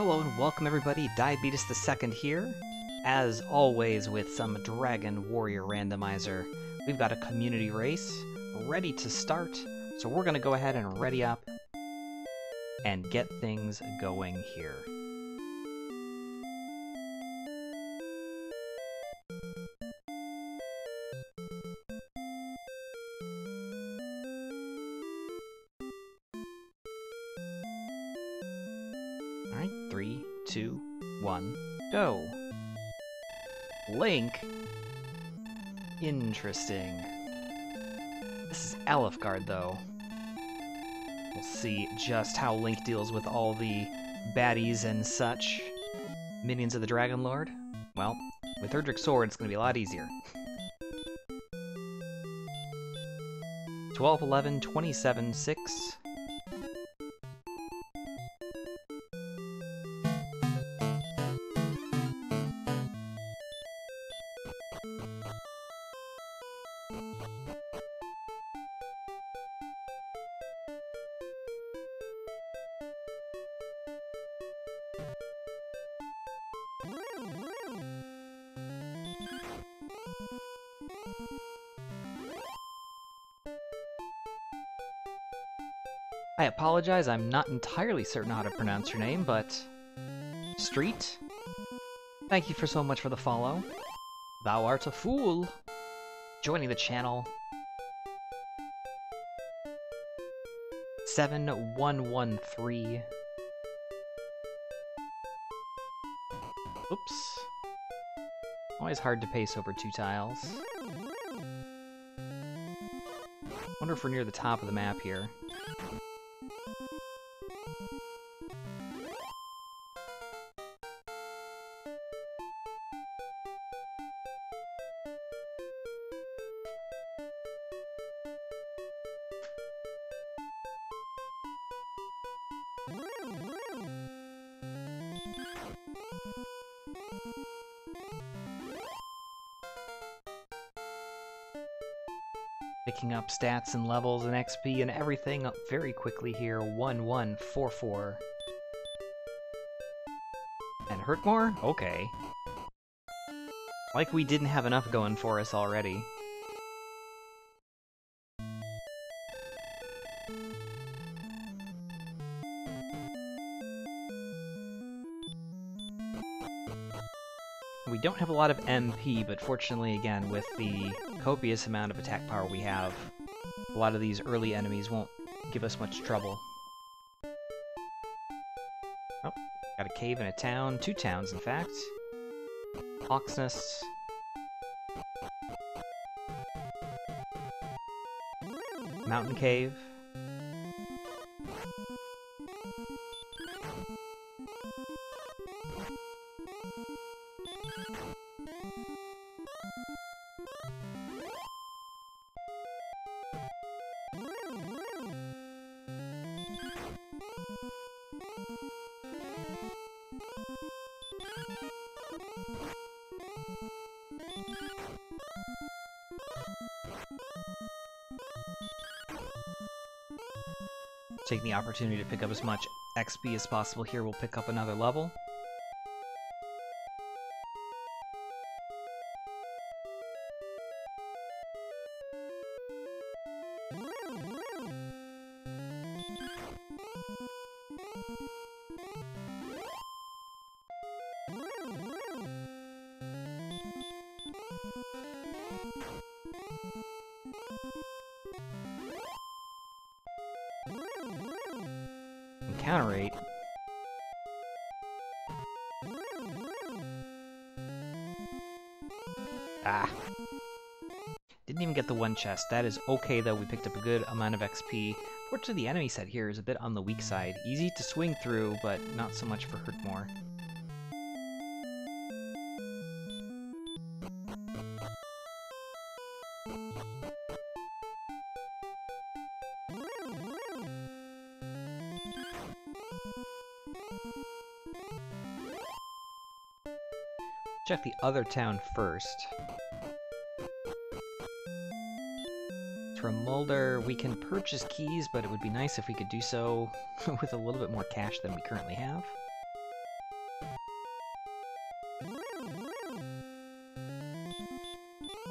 Hello and welcome everybody, Diabetes the Second here. As always with some Dragon Warrior Randomizer, we've got a community race ready to start, so we're going to go ahead and ready up and get things going here. Alright, 3, 2, 1, go! Link? Interesting. This is Elfgard, though. We'll see just how Link deals with all the baddies and such. Minions of the Dragon Lord? Well, with Erdrick's sword, it's going to be a lot easier. 12, 11, 27, 6... I apologize, I'm not entirely certain how to pronounce your name, but... Street? Thank you for so much for the follow. Thou art a fool! Joining the channel. 7113. Oops. Always hard to pace over 2 tiles. Wonder if we're near the top of the map here. Picking up stats and levels and XP and everything up very quickly here. 1144. And hurt more? Okay. Like we didn't have enough going for us already. We don't have a lot of MP, but fortunately, again, with the copious amount of attack power we have, a lot of these early enemies won't give us much trouble. Oh, got a cave and a town. 2 towns, in fact. Oxness. Mountain cave. Taking the opportunity to pick up as much XP as possible here, we'll pick up another level. Encounter rate. Ah. Didn't even get the 1 chest. That is okay though, we picked up a good amount of XP. Fortunately the enemy set here is a bit on the weak side. Easy to swing through, but not so much for Hurtmore. Check the other town first. From Mulder, we can purchase keys, but it would be nice if we could do so with a little bit more cash than we currently have.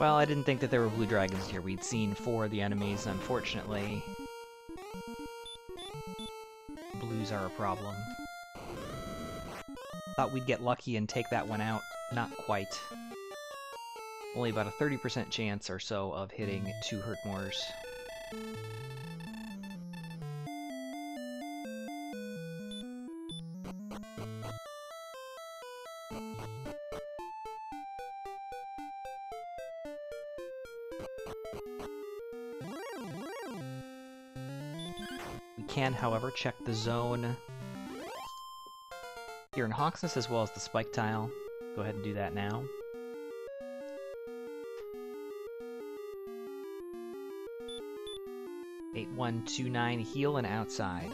Well, I didn't think that there were blue dragons here. We'd seen 4 of the enemies, unfortunately. Blues are a problem. Thought we'd get lucky and take that one out. Not quite. Only about a 30% chance or so of hitting 2 Hurtmores. We can, however, check the zone here in Hawksness as well as the spike tile. Go ahead and do that now. (8129) heal and outside.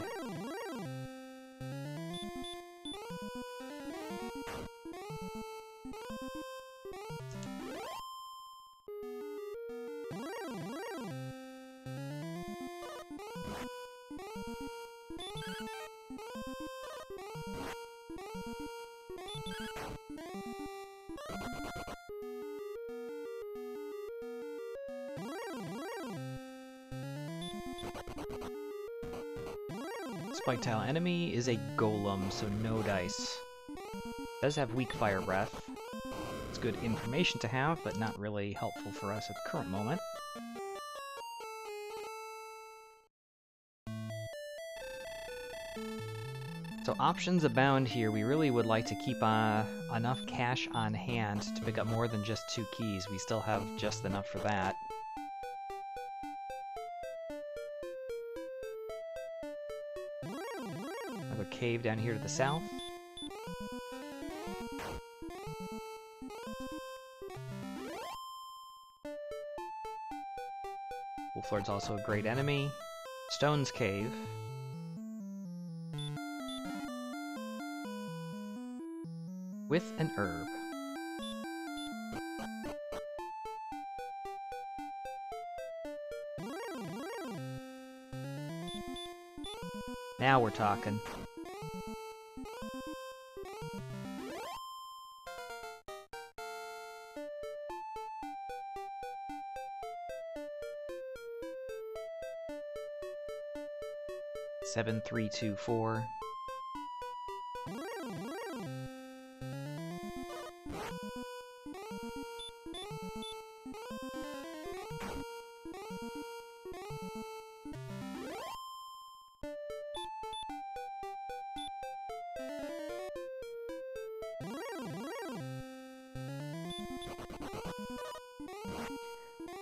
Spike tile enemy is a golem, so no dice. Does have weak fire breath. It's good information to have, but not really helpful for us at the current moment. So options abound here. We really would like to keep enough cash on hand to pick up more than just 2 keys. We still have just enough for that. Another cave down here to the south. Wolflord's also a great enemy. Stone's Cave. With an herb. Now we're talking. Seven, 3, 2, 4.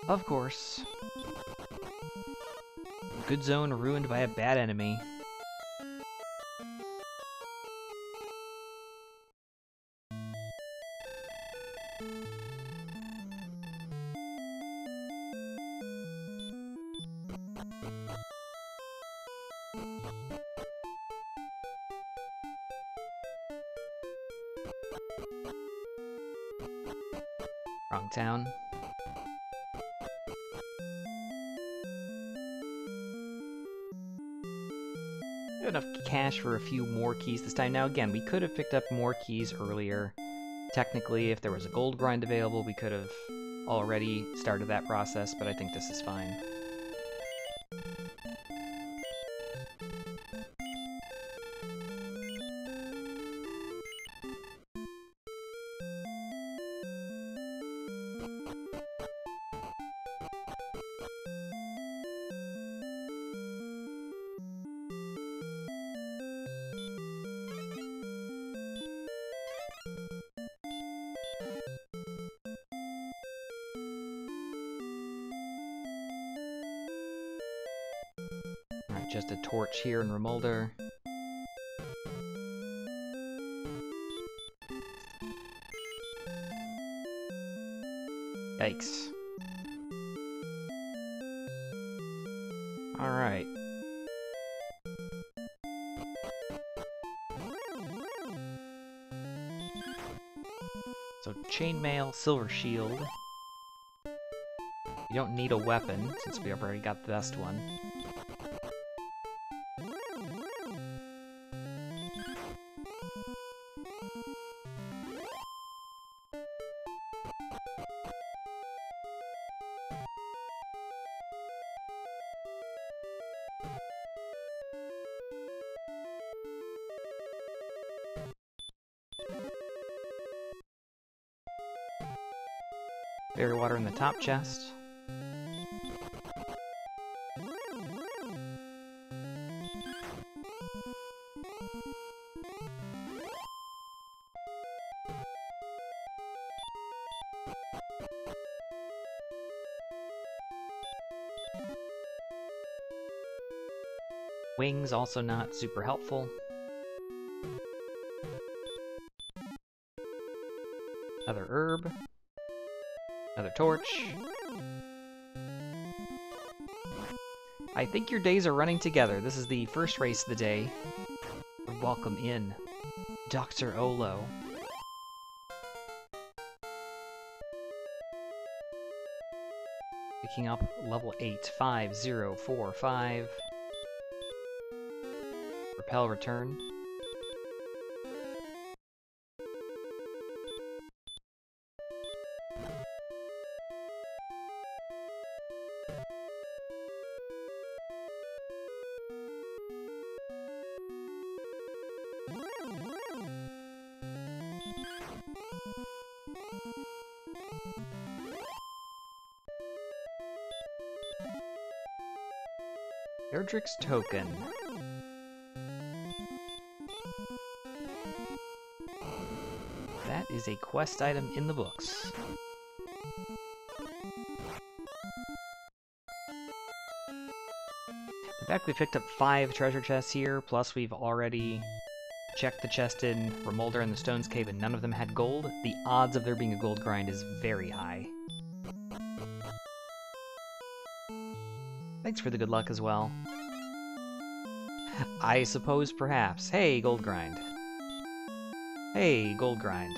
Of course. Good zone ruined by a bad enemy. Wrong town. Enough cash for a few more keys this time. Now again, we could have picked up more keys earlier. Technically, if there was a gold grind available, we could have already started that process, but I think this is fine. Just a torch here in Remulder. Yikes. Alright. So chainmail, silver shield. You don't need a weapon, since we already got the best one. Fairy water in the top chest. Wings also not super helpful. Another herb. Another torch. I think your days are running together. This is the first race of the day. Welcome in, Dr. Olo. Picking up level 8, 5045. Repel return. Erdrick's token. That is a quest item in the books. The fact we picked up 5 treasure chests here, plus we've already checked the chest in Remolder and the Stones Cave and none of them had gold, the odds of there being a gold grind is very high. Thanks for the good luck as well. I suppose perhaps. Hey, gold grind. Hey, gold grind.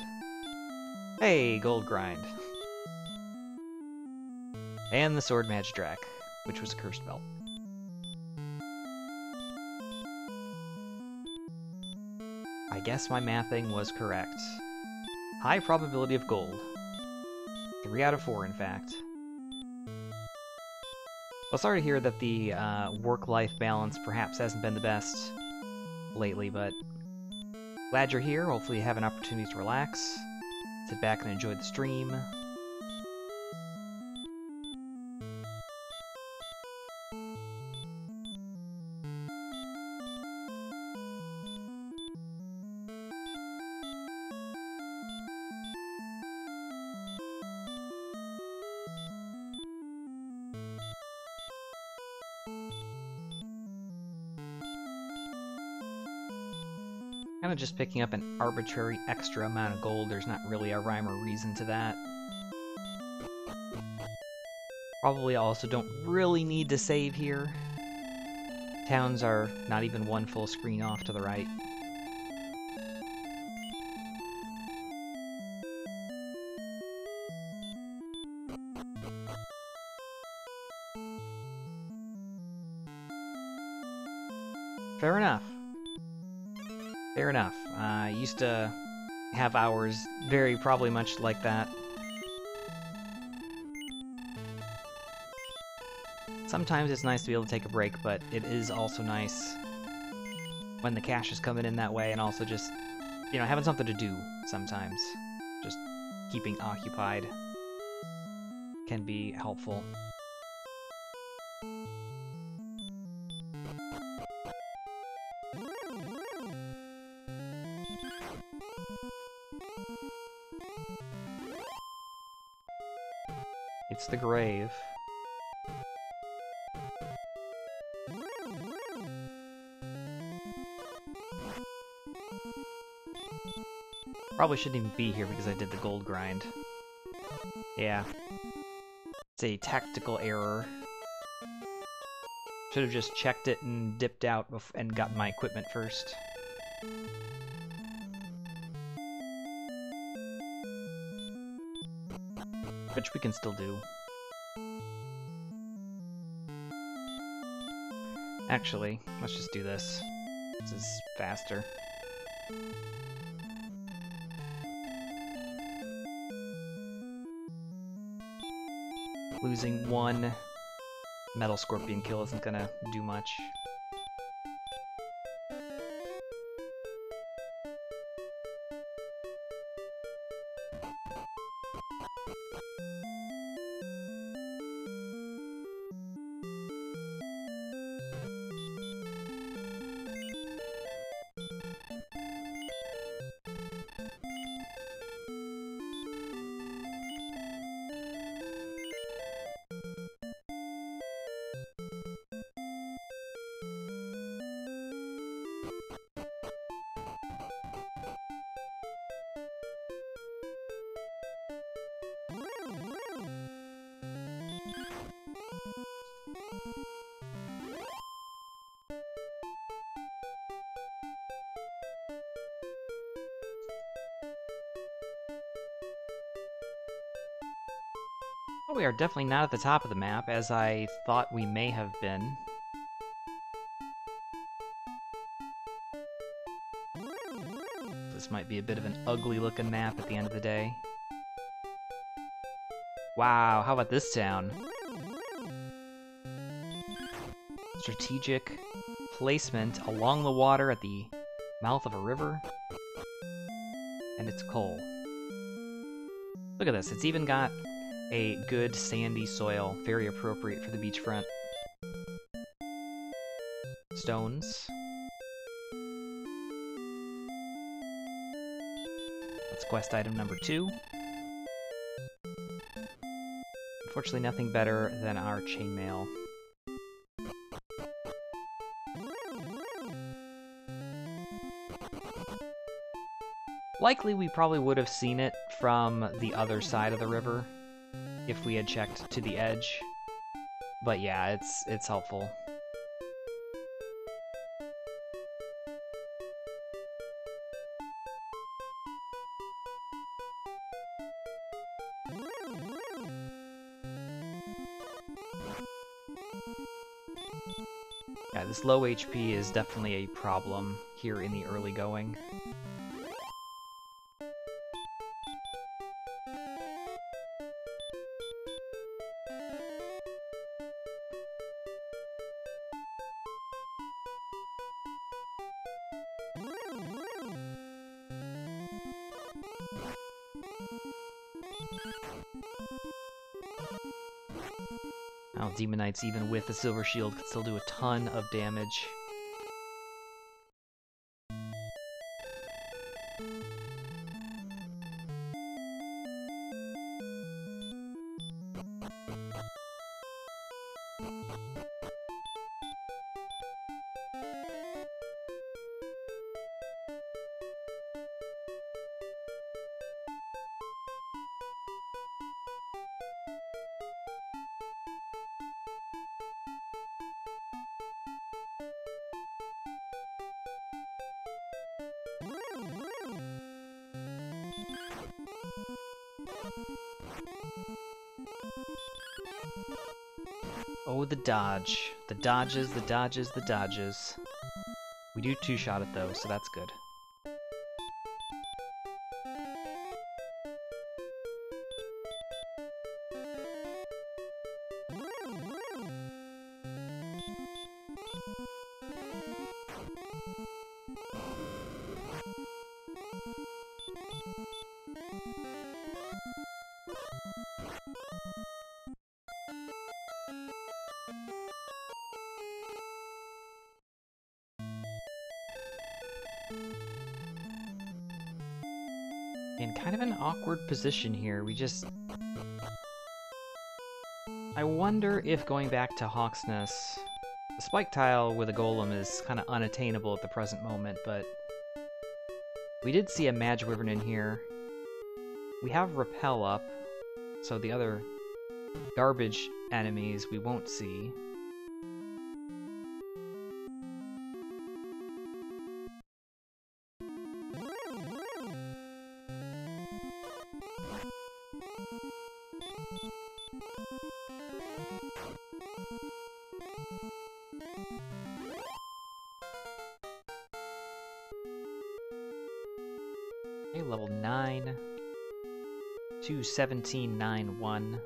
Hey, gold grind. And the Sword Magidrak, which was a cursed belt. I guess my mathing was correct. High probability of gold. 3 out of 4, in fact. Well, sorry to hear that the work-life balance perhaps hasn't been the best lately, but glad you're here. Hopefully you have an opportunity to relax, sit back and enjoy the stream. Kind of just picking up an arbitrary extra amount of gold. There's not really a rhyme or reason to that. Probably also don't really need to save here. Towns are not even one full screen off to the right. Fair enough. Fair enough. I used to have hours very probably much like that. Sometimes it's nice to be able to take a break, but it is also nice when the cash is coming in that way and also just, you know, having something to do sometimes. Just keeping occupied can be helpful. It's the grave. Probably shouldn't even be here because I did the gold grind. Yeah. It's a tactical error. Should have just checked it and dipped out and got my equipment first. Which we can still do. Actually, let's just do this. This is faster. Losing one metal scorpion kill isn't gonna do much. Well, we are definitely not at the top of the map, as I thought we may have been. This might be a bit of an ugly-looking map at the end of the day. Wow, how about this town? Strategic placement along the water at the mouth of a river. And it's coal. Look at this, it's even got a good sandy soil, very appropriate for the beachfront. Stones. That's quest item number 2. Unfortunately, nothing better than our chainmail. Likely we probably would have seen it from the other side of the river if we had checked to the edge. But yeah, it's helpful. Yeah, this low HP is definitely a problem here in the early going. Now, Demon Knights, even with the Silver Shield, could still do a ton of damage. Oh, the dodge. The dodges, the dodges, the dodges. We do two-shot it though, so that's good. In kind of an awkward position here, I wonder if going back to Hawksness, the spike tile with a golem is kind of unattainable at the present moment, but we did see a Mage Wyvern in here. We have Repel up, so the other garbage enemies we won't see. Okay, level 9 to 1791.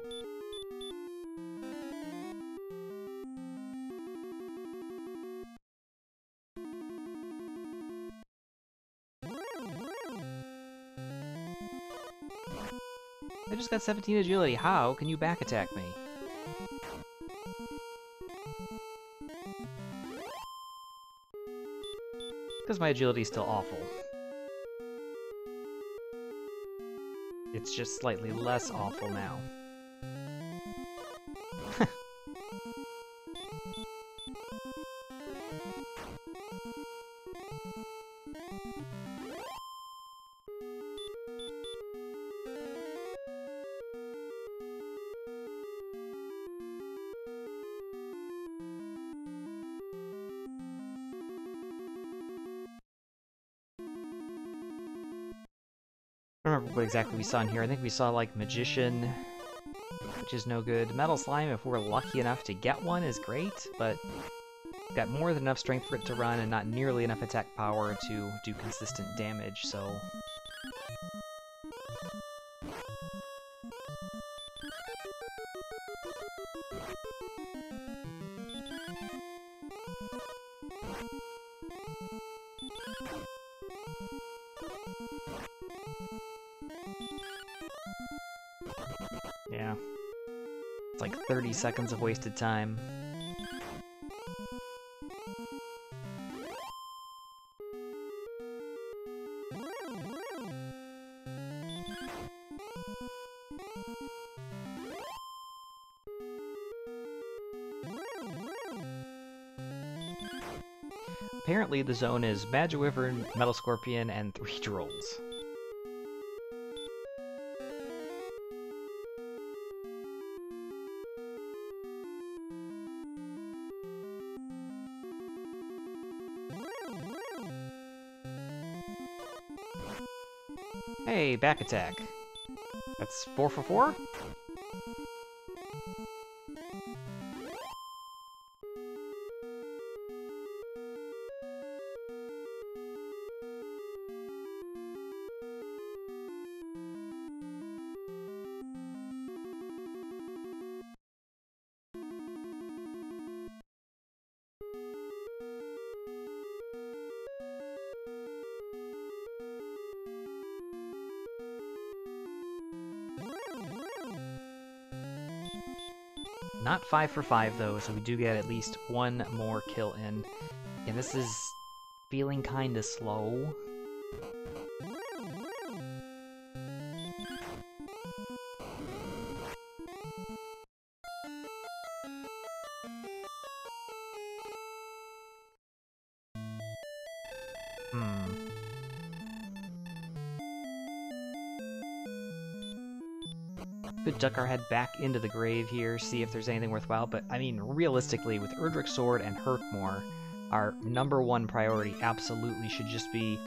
I just got 17 agility. How can you back attack me? Because my agility is still awful. It's just slightly less awful now. I don't remember what exactly we saw in here. I think we saw like Magician which is no good. Metal Slime, if we're lucky enough to get one, is great, but we've got more than enough strength for it to run and not nearly enough attack power to do consistent damage, so... yeah. It's like 30 seconds of wasted time. Apparently the zone is Badger Wyvern, Metal Scorpion, and 3 Drolls. Hey, back attack. That's 4 for 4? Not 5 for 5 though, so we do get at least one more kill in. And this is feeling kinda slow. Could duck our head back into the grave here, see if there's anything worthwhile, but I mean, realistically, with Erdrick's Sword and Herkmore, our #1 priority absolutely should just be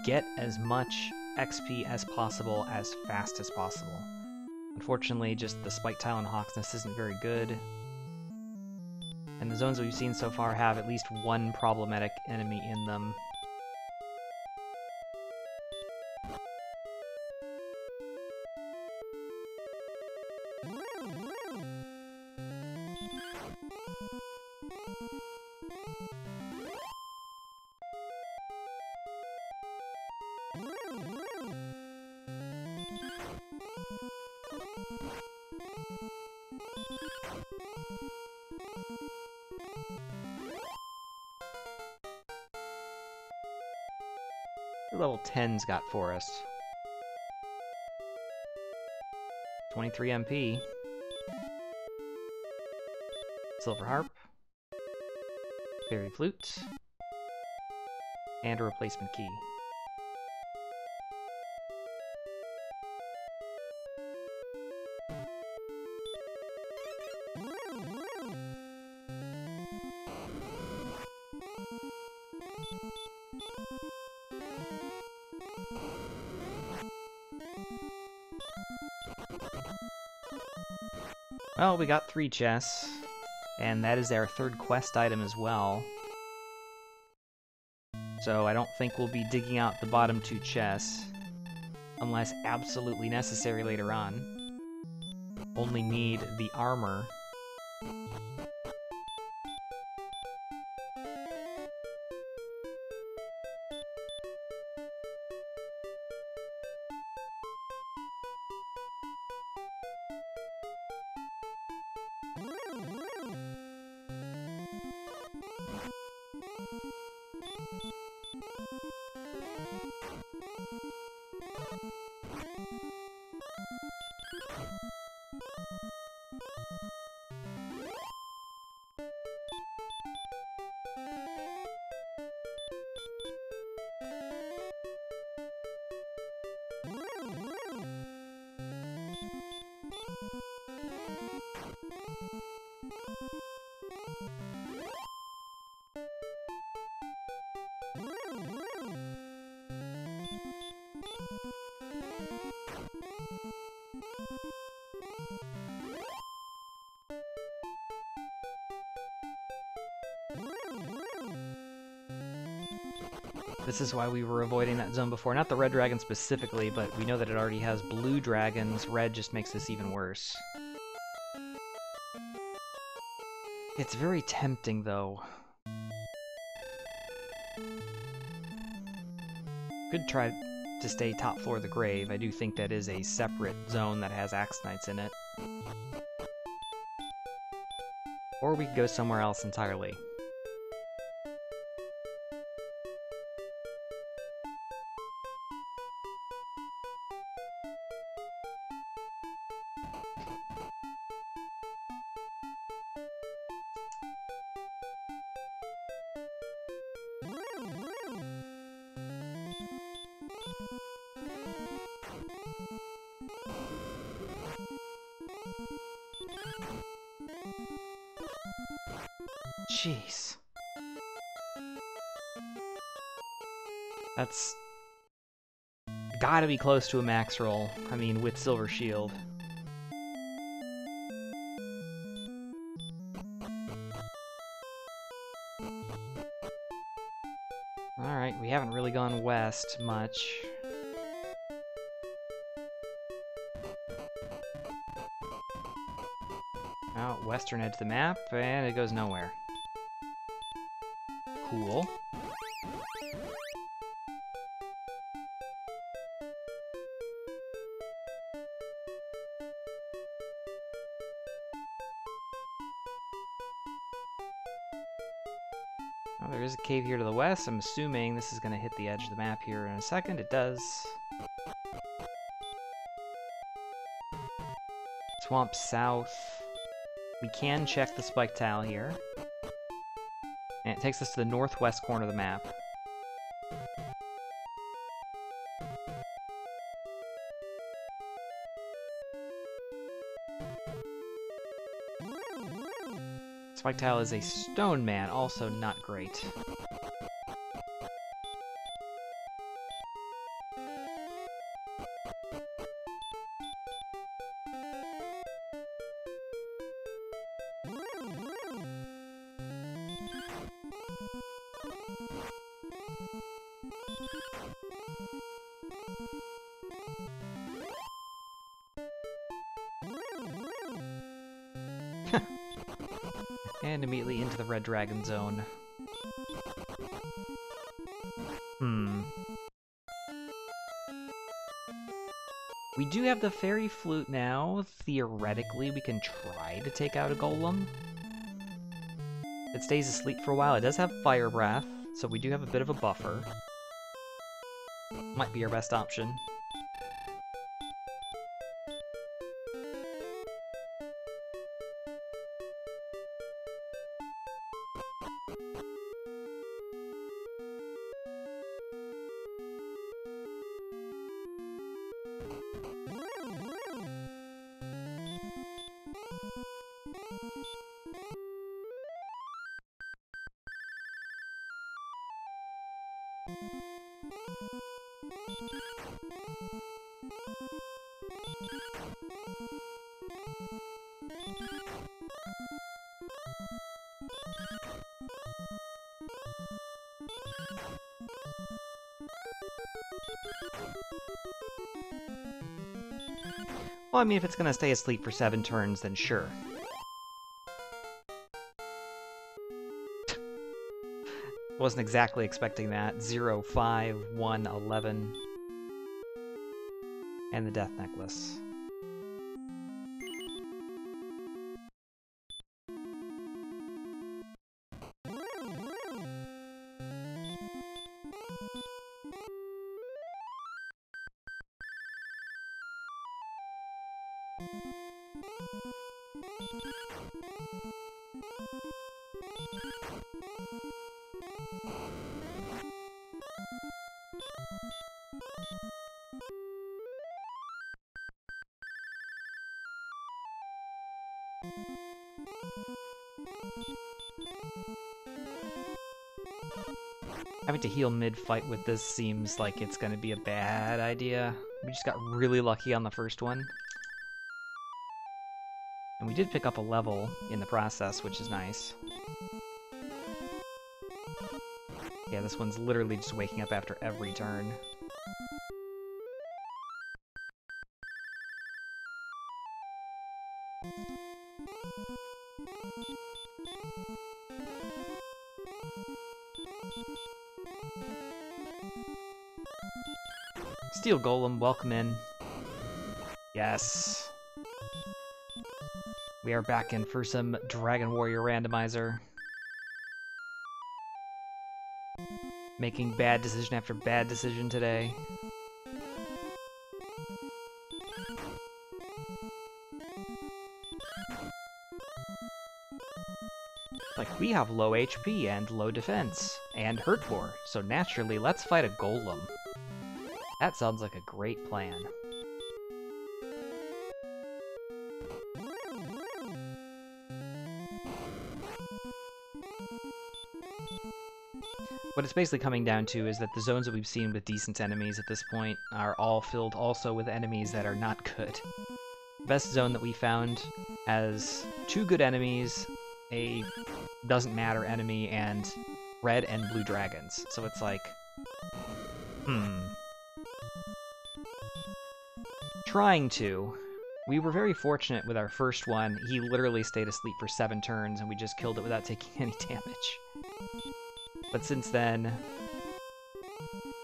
get as much XP as possible as fast as possible. Unfortunately, just the Spike Tile and Hawksness isn't very good, and the zones that we've seen so far have at least one problematic enemy in them. Level 10's got for us. 23 MP. Silver Harp. Fairy Flute. And a replacement key. Well, we got 3 chests, and that is our 3rd quest item as well. So I don't think we'll be digging out the bottom 2 chests, unless absolutely necessary later on. Only need the armor. This is why we were avoiding that zone before. Not the red dragon specifically, but we know that it already has blue dragons. Red just makes this even worse. It's very tempting, though. Could try to stay top floor of the grave. I do think that is a separate zone that has Axe Knights in it. Or we could go somewhere else entirely. Jeez. That's gotta be close to a max roll. I mean, with Silver Shield. Alright, we haven't really gone west much. Out western edge of the map, and it goes nowhere. Cool. Oh, there is a cave here to the west. I'm assuming this is going to hit the edge of the map here in a second. It does. Swamp south. We can check the spike tile here. And it takes us to the northwest corner of the map. Spike tile is a stone man, also not great. And immediately into the red dragon zone. We do have the fairy flute now. Theoretically, we can try to take out a golem. It stays asleep for a while. It does have fire breath, so we do have a bit of a buffer. Might be our best option. Well, I mean, if it's gonna stay asleep for 7 turns, then sure. Wasn't exactly expecting that. 0, 5, 1, 11. And the death necklace. Having to heal mid-fight with this seems like it's going to be a bad idea. We just got really lucky on the first one. And we did pick up a level in the process, which is nice. Yeah, this one's literally just waking up after every turn. Steel Golem, welcome in. Yes. We are back in for some Dragon Warrior Randomizer. Making bad decision after bad decision today. Like, we have low HP and low defense, and hurt 4, so naturally, let's fight a Golem. That sounds like a great plan. What it's basically coming down to is that the zones that we've seen with decent enemies at this point are all filled also with enemies that are not good. The best zone that we found has 2 good enemies, a doesn't matter enemy, and red and blue dragons. So it's like, Trying to. We were very fortunate with our first one. He literally stayed asleep for 7 turns and we just killed it without taking any damage. But since then,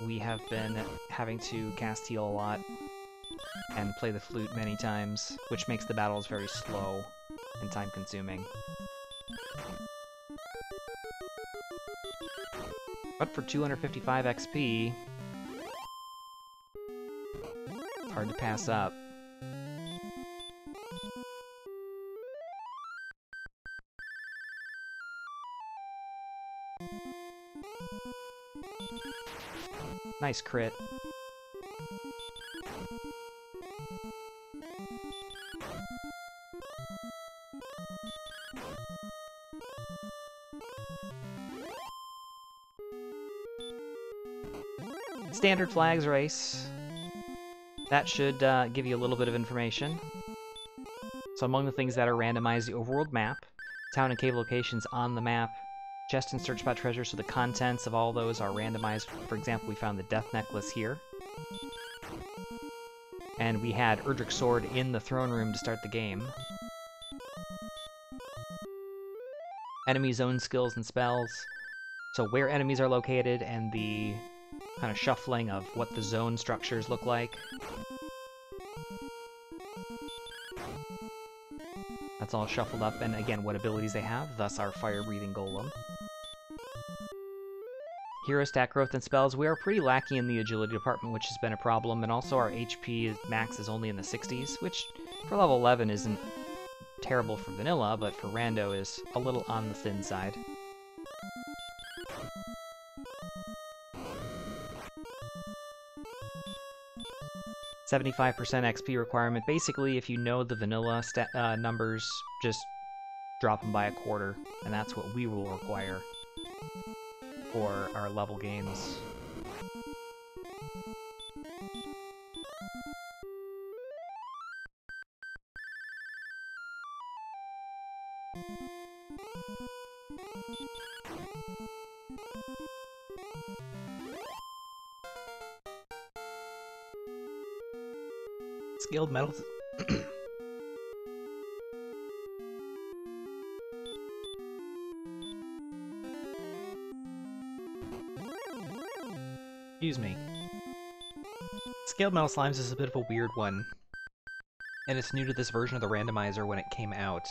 we have been having to cast heal a lot and play the flute many times, which makes the battles very slow and time-consuming. But for 255 XP, it's hard to pass up. Nice crit. Standard flags race. That should give you a little bit of information. So among the things that are randomized, the overworld map, town and cave locations on the map, chest and search spot treasure, so the contents of all those are randomized. For example, we found the death necklace here. And we had Erdrick's sword in the throne room to start the game. Enemy zone skills and spells. So where enemies are located and the kind of shuffling of what the zone structures look like. That's all shuffled up, and again, what abilities they have, thus our fire-breathing golem. Hero stat growth and spells. We are pretty lacking in the agility department, which has been a problem, and also our HP max is only in the 60s, which for level 11 isn't terrible for vanilla, but for rando is a little on the thin side. $75% XP requirement. Basically, if you know the vanilla numbers, just drop them by a quarter, and that's what we will require for our level games. Skilled metals. Excuse me. Scaled metal slimes is a bit of a weird one, and it's new to this version of the randomizer when it came out.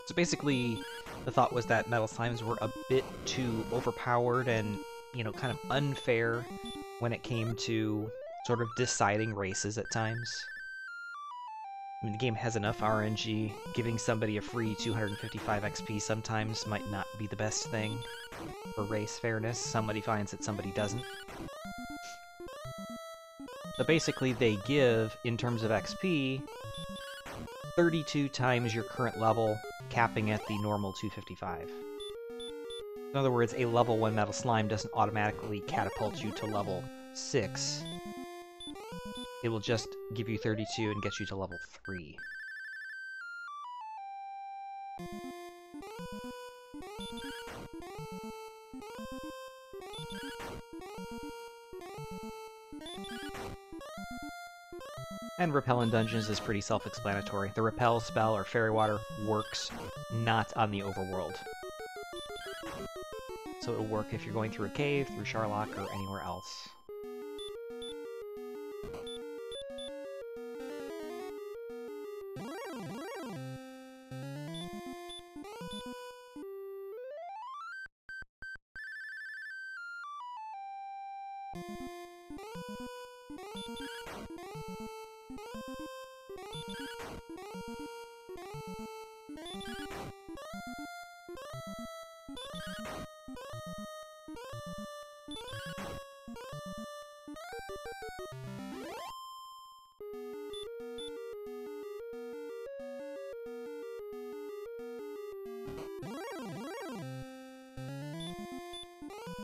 So basically, the thought was that metal slimes were a bit too overpowered and, you know, kind of unfair when it came to sort of deciding races at times. I mean, the game has enough RNG. Giving somebody a free 255 XP sometimes might not be the best thing for race fairness. Somebody finds it, somebody doesn't. But basically, they give, in terms of XP, 32 times your current level, capping at the normal 255. In other words, a level 1 metal slime doesn't automatically catapult you to level 6. It will just give you 32 and get you to level 3. And Repel in dungeons is pretty self-explanatory. The Repel spell or Fairy Water works not on the overworld. So it'll work if you're going through a cave, through Sharlock, or anywhere else.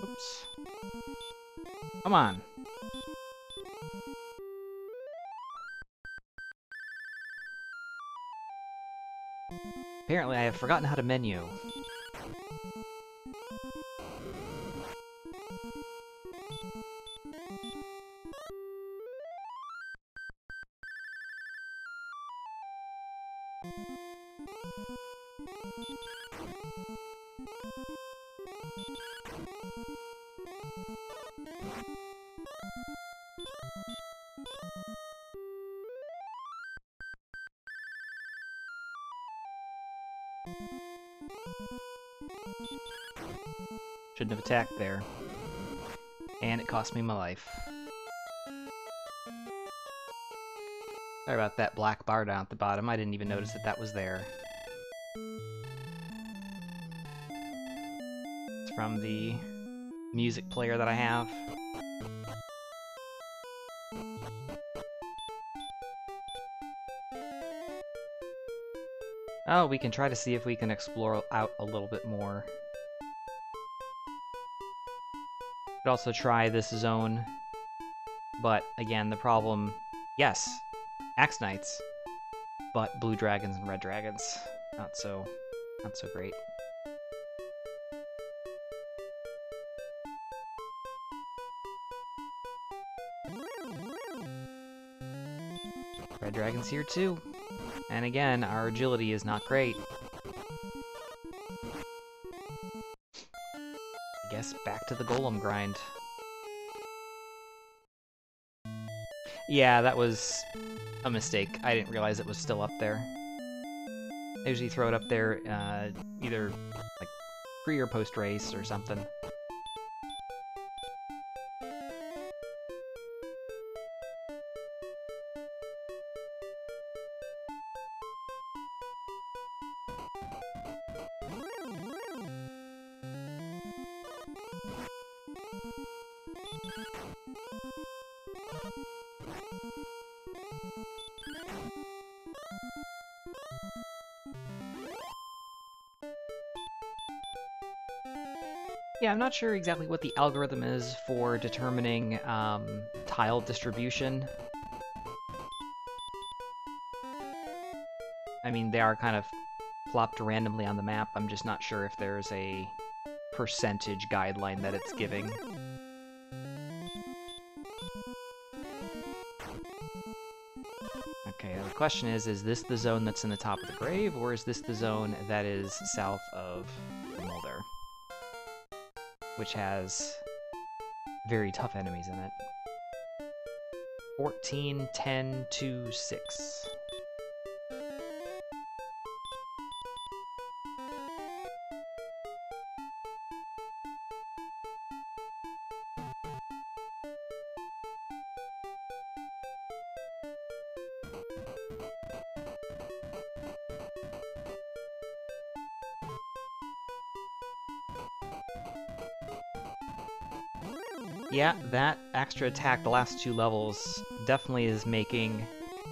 Oops. Come on. Apparently I have forgotten how to menu. Shouldn't have attacked there. And it cost me my life. Sorry about that black bar down at the bottom. I didn't even notice that that was there. It's from the music player that I have. Oh, we can try to see if we can explore out a little bit more. Could also try this zone, but again, the problem, yes, Axe Knights, but blue dragons and red dragons, not so great. Red dragons here too, and again, our agility is not great. I guess back to the golem grind. Yeah, that was a mistake. I didn't realize it was still up there. I usually throw it up there either like pre or post race or something. Yeah, I'm not sure exactly what the algorithm is for determining tile distribution. I mean, they are kind of plopped randomly on the map. I'm just not sure if there's a percentage guideline that it's giving. Okay, the question is this the zone that's in the top of the grave, or is this the zone that is south of Mulder? Which has very tough enemies in it. 14, 10, 2, 6. Yeah, that extra attack the last 2 levels definitely is making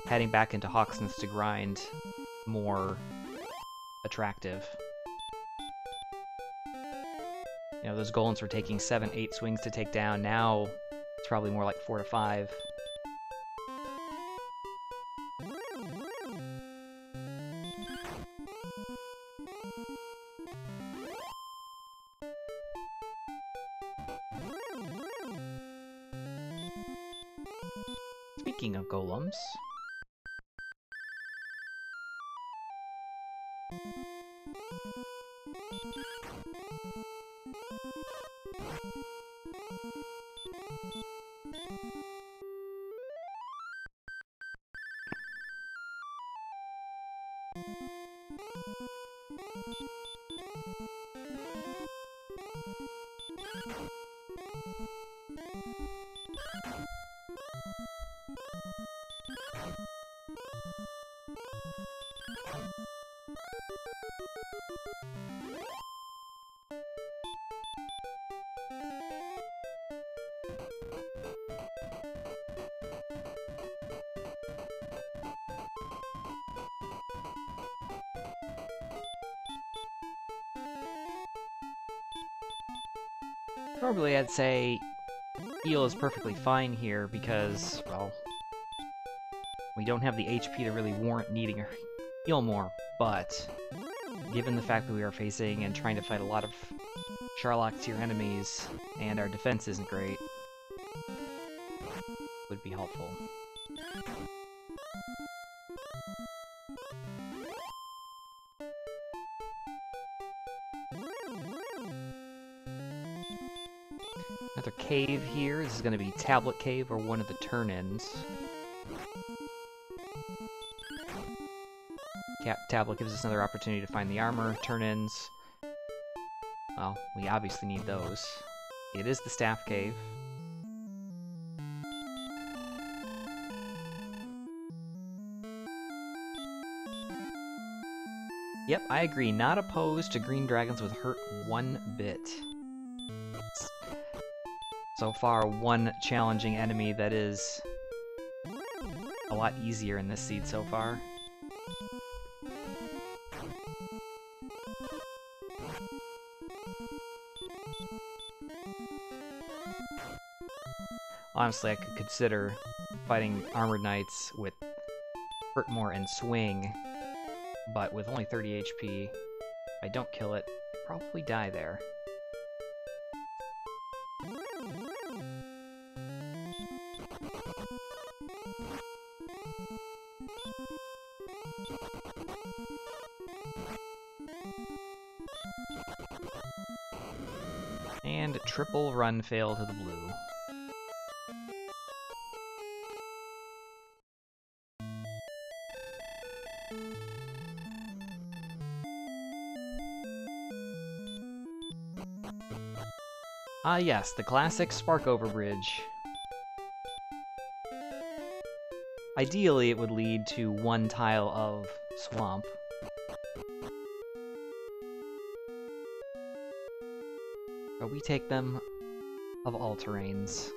heading back into Hawksmith to grind more attractive. You know, those golems were taking 7, 8 swings to take down. Now it's probably more like 4 to 5. speaking of golems... Normally I'd say heal is perfectly fine here because, well, we don't have the HP to really warrant needing a heal more, but given the fact that we are facing and trying to fight a lot of Sherlock tier enemies and our defense isn't great, would be helpful. Another cave here. This is going to be Tablet Cave or one of the turn-ins. Tablet gives us another opportunity to find the armor. Turn-ins, well, we obviously need those. It is the Staff Cave. Yep, I agree. Not opposed to green dragons with hurt one bit. So far, one challenging enemy that is a lot easier in this seed so far. Honestly, I could consider fighting armored knights with hurt more and swing, but with only 30 HP, if I don't kill it, I'd probably die there. And triple run fail to the blue. Ah yes, the classic Sparkover Bridge. Ideally, it would lead to one tile of swamp. But we take them of all terrains.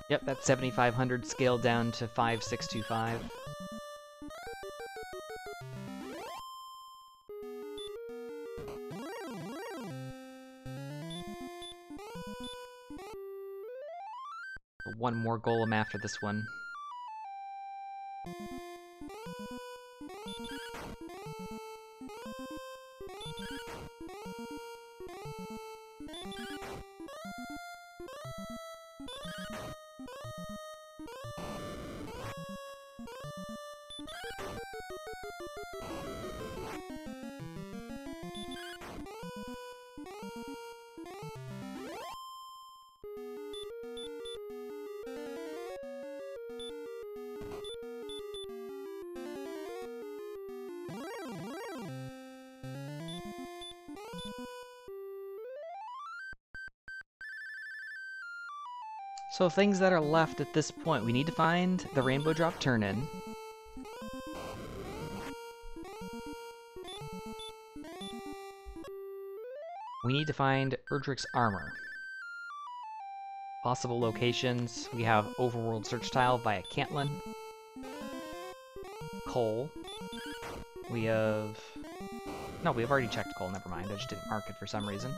Yep, that's 7,500 scaled down to 5,625. One more golem after this one. So things that are left at this point, we need to find the Rainbow Drop Turn-In. We need to find Erdrick's armor. Possible locations, we have Overworld Search Tile via Cantlin. Coal. We have... No, we have already checked coal, never mind, I just didn't mark it for some reason.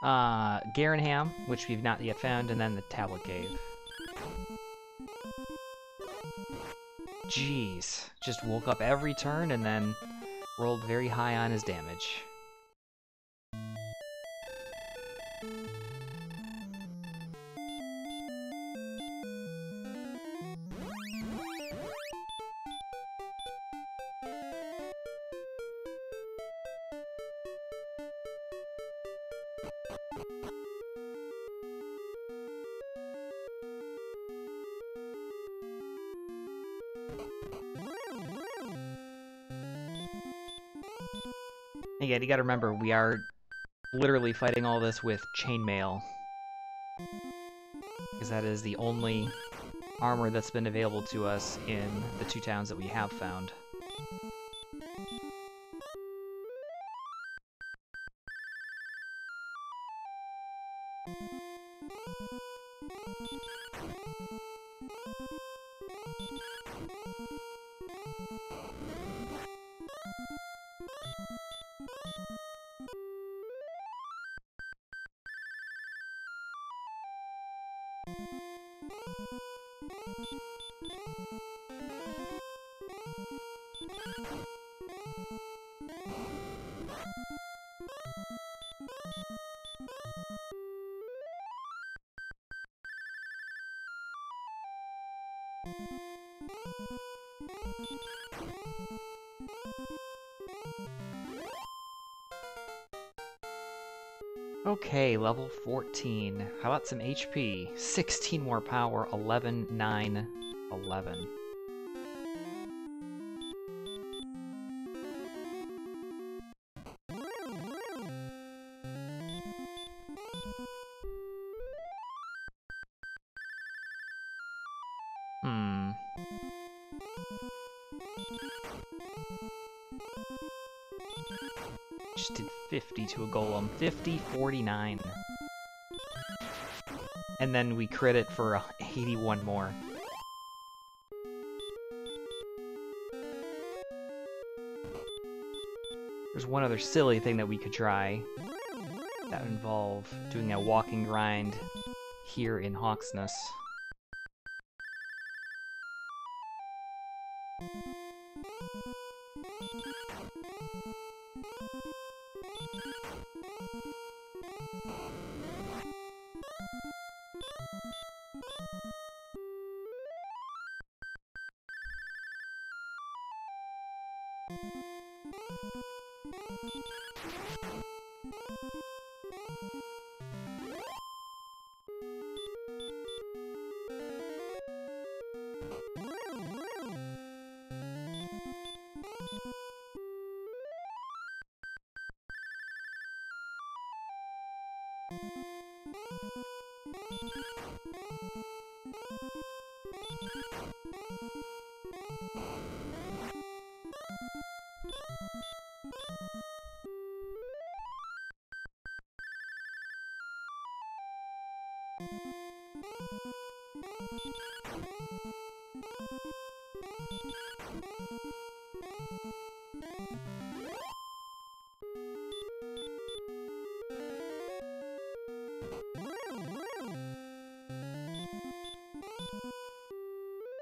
Garenham, which we've not yet found, and then the Tablet Cave. Jeez, just woke up every turn and then rolled very high on his damage. Again, you gotta remember, we are literally fighting all this with chainmail. Because that is the only armor that's been available to us in the 2 towns that we have found. Okay, level 14. How about some HP? 16 more power, 11, 9, 11. Just did 50 to a golem. 50, 49. And then we crit it for 81 more. There's one other silly thing that we could try. That would involve doing a walking grind here in Hawksness.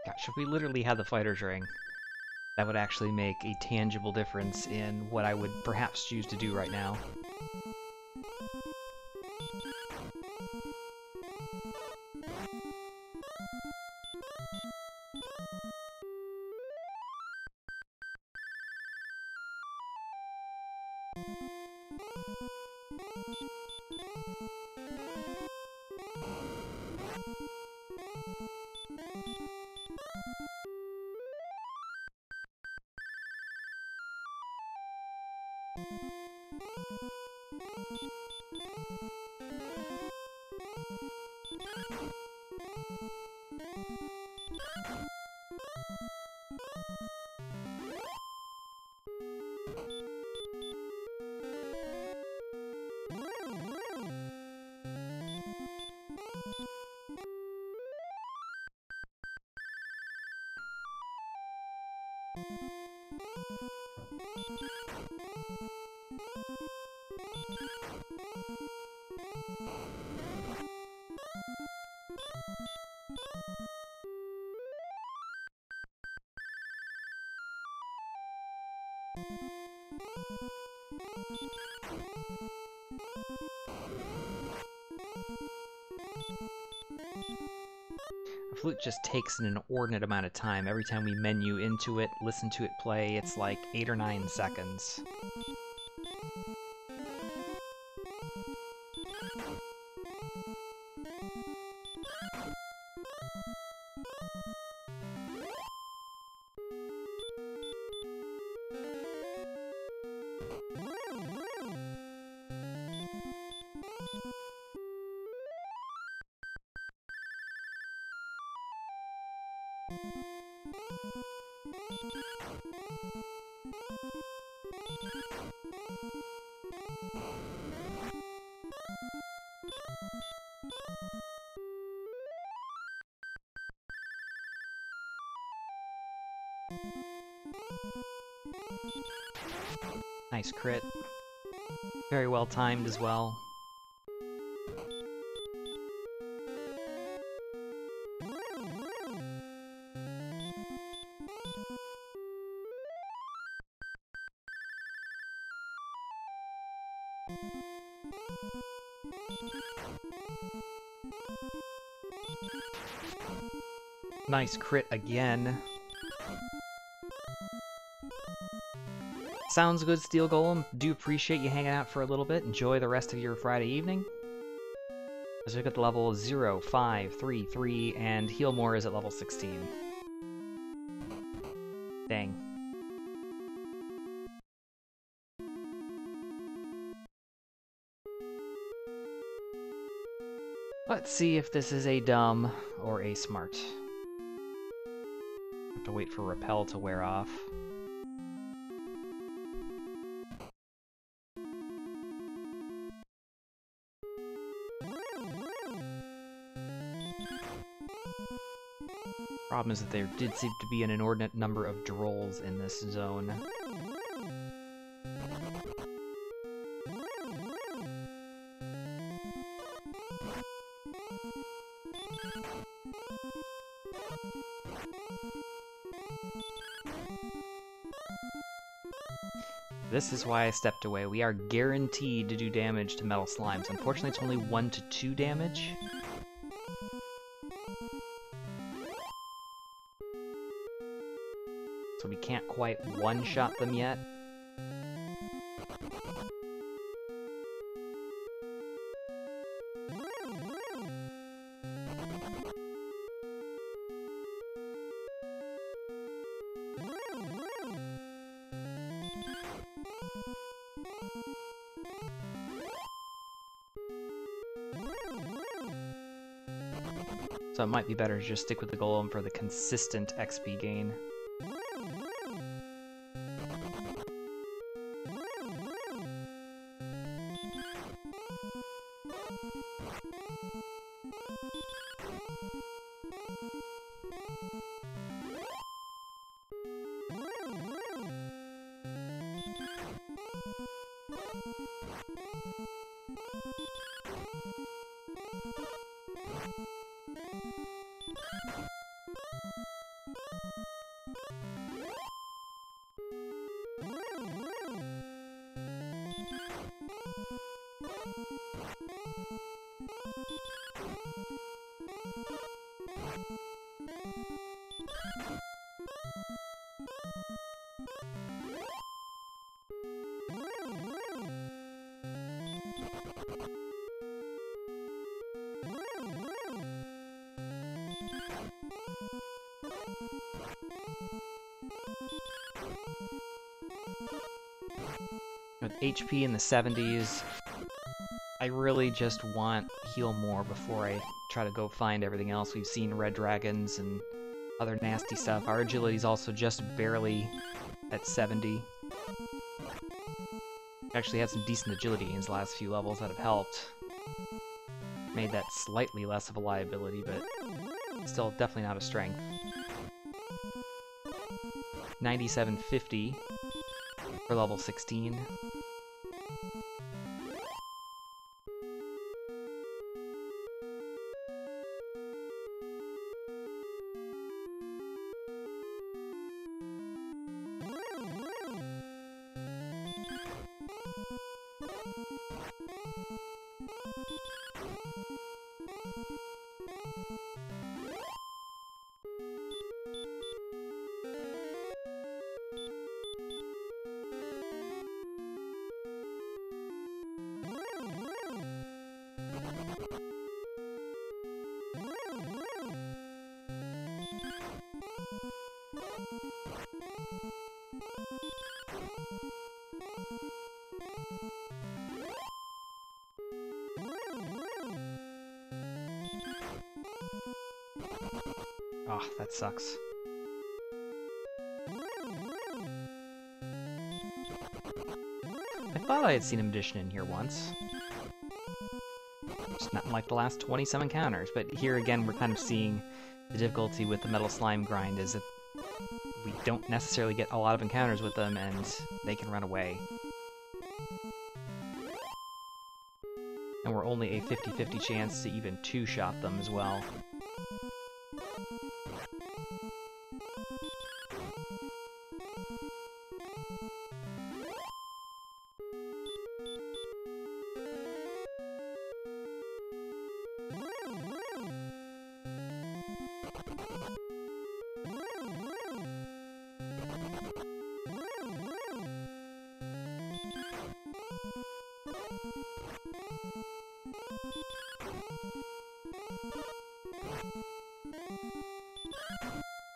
Gosh, if we literally had the fighter's ring, that would actually make a tangible difference in what I would perhaps choose to do right now. A flute just takes an inordinate amount of time. Every time we menu into it, listen to it play, it's like 8 or 9 seconds. Nice crit. Very well timed as well. Nice crit again. Sounds good, Steel Golem. Do appreciate you hanging out for a little bit. Enjoy the rest of your Friday evening. Let's look at the level 0, 5, 3, 3, and Heal More is at level 16. Dang. Let's see if this is a dumb or a smart. Have to wait for Repel to wear off. Problem is that there did seem to be an inordinate number of drolls in this zone. This is why I stepped away. We are guaranteed to do damage to metal slimes. Unfortunately, it's only 1 to 2 damage. So we can't quite one-shot them yet. So it might be better to just stick with the golem for the consistent XP gain. With HP in the 70s, I really just want heal more before I try to go find everything else. We've seen red dragons and other nasty stuff. Our agility's also just barely at 70. Actually had some decent agility gains the last few levels that have helped. Made that slightly less of a liability, but still definitely not a strength. 9750 for level 16. Oh, that sucks. I thought I had seen a magician in here once. Just not in like the last 20-some encounters, but here again we're kind of seeing the difficulty with the metal slime grind is that we don't necessarily get a lot of encounters with them and they can run away. And we're only a 50-50 chance to even two-shot them as well.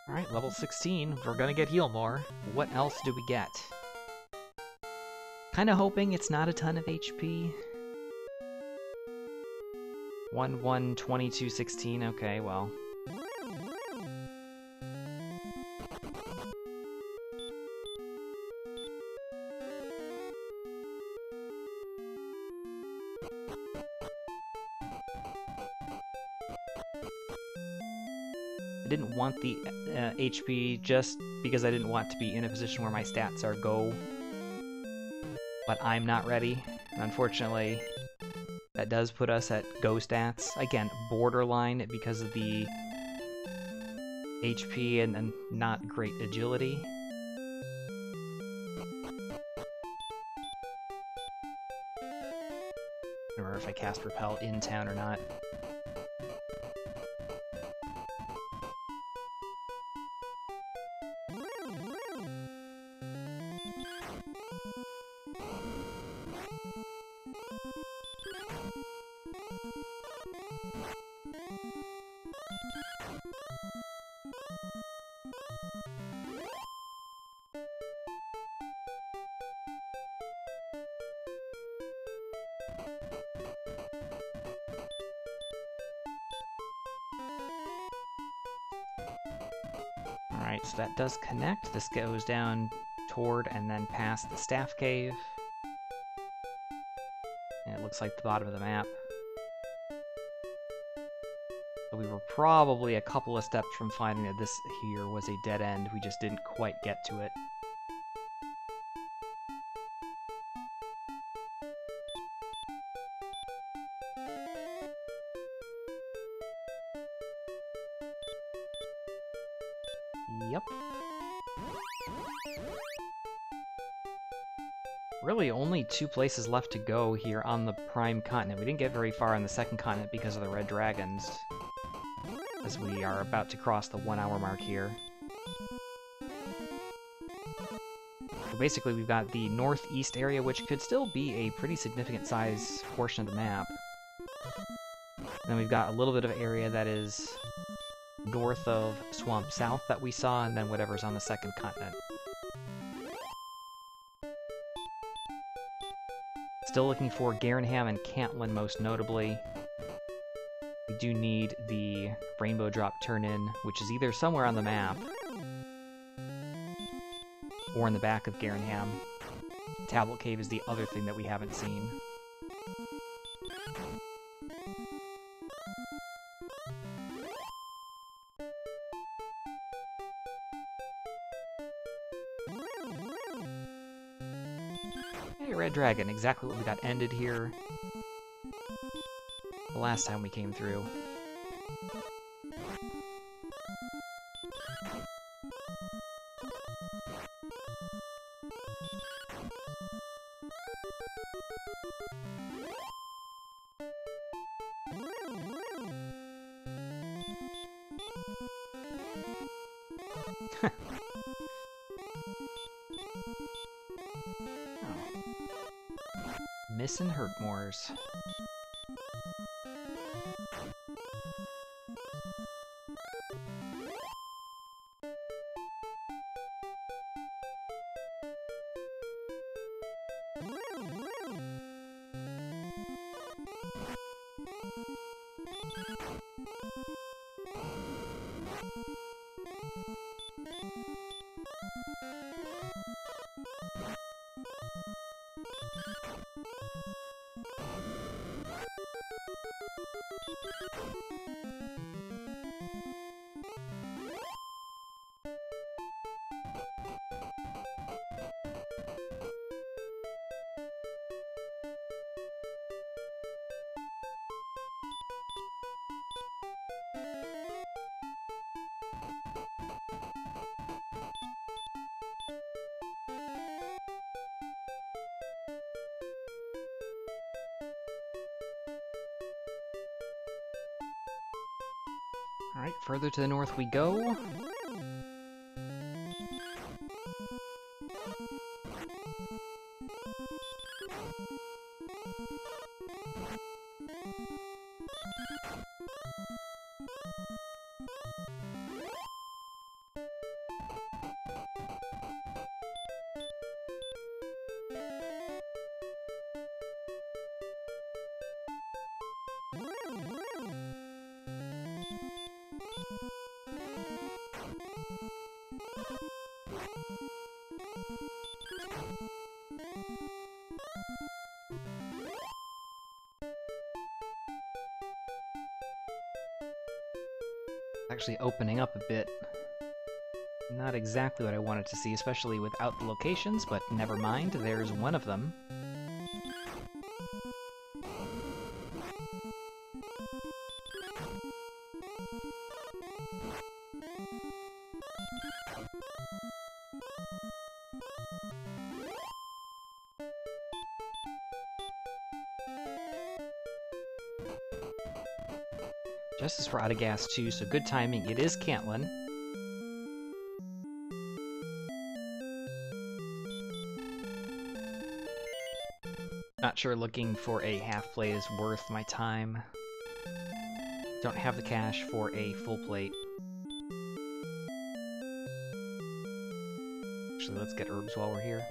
Alright, level 16. We're gonna get heal more. What else do we get? Kinda hoping it's not a ton of HP. 1, 1, 22, 16. Okay, well. I didn't want the HP just because I didn't want to be in a position where my stats are go. But I'm not ready. Unfortunately, that does put us at go stats. Again, borderline because of the HP and not great agility. I don't remember if I cast Repel in town or not. Alright, so that does connect. This goes down toward and then past the staff cave. And it looks like the bottom of the map. So we were probably a couple of steps from finding that this here was a dead end. We just didn't quite get to it. Yep. Really only 2 places left to go here on the Prime Continent. We didn't get very far on the second continent because of the red dragons, as we are about to cross the 1 hour mark here. So basically we've got the northeast area, which could still be a pretty significant size portion of the map. And then we've got a little bit of area that is north of Swamp South that we saw, and then whatever's on the second continent. Still looking for Garenham and Cantlin most notably. We do need the Rainbow Drop turn-in, which is either somewhere on the map or in the back of Garenham. Tablet Cave is the other thing that we haven't seen. Hey, Red Dragon, exactly what we got ended here the last time we came through. Missing Hurtmores. Alright, further to the north we go. Actually opening up a bit. Not exactly what I wanted to see, especially without the locations, but never mind, there's one of them. Just as we're out of gas too, so good timing. It is Cantlin. Not sure looking for a half plate is worth my time. Don't have the cash for a full plate. Actually, let's get herbs while we're here.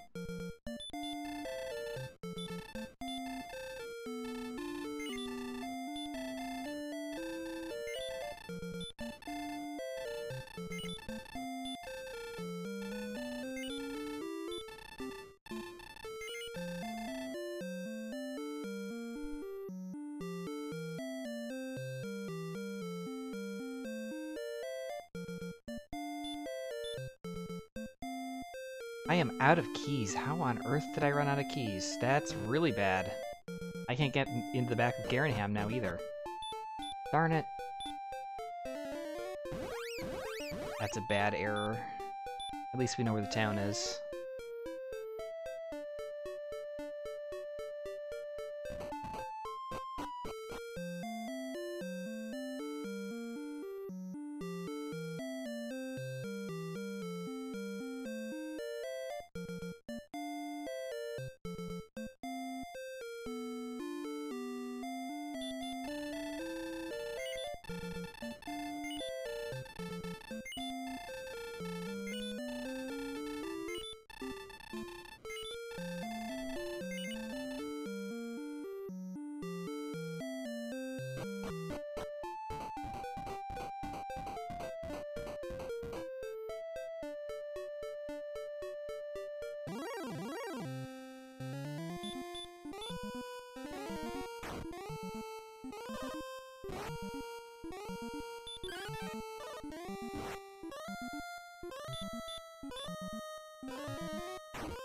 I am out of keys. How on earth did I run out of keys? That's really bad. I can't get into the back of Garenham now either. Darn it. That's a bad error. At least we know where the town is.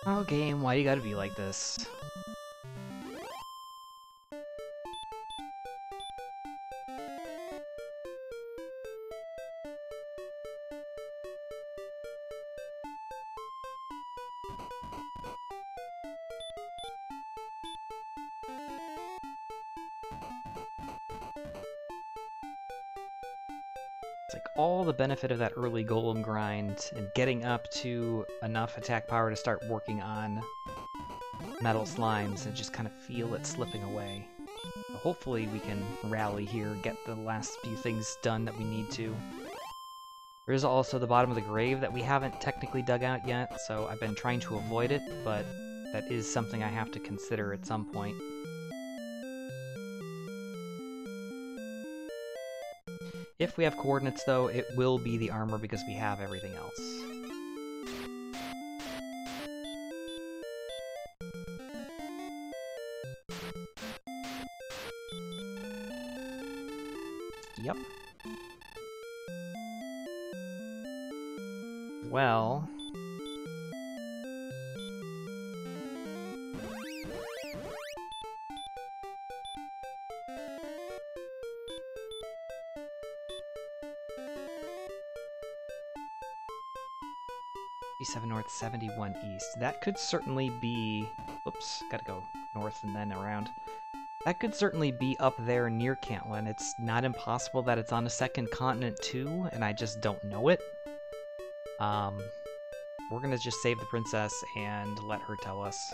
Oh, game, why you gotta be like this? It's like all the benefit of that early golem grind and getting up to enough attack power to start working on metal slimes and just kind of feel it slipping away. So hopefully we can rally here, get the last few things done that we need to. There is also the bottom of the grave that we haven't technically dug out yet, so I've been trying to avoid it, but that is something I have to consider at some point. If we have coordinates, though, it will be the armor because we have everything else. Yep. Well... north, 71 east. That could certainly be... Oops, gotta go north and then around. That could certainly be up there near Cantlin. It's not impossible that it's on a second continent too, and I just don't know it. We're gonna just save the princess and let her tell us.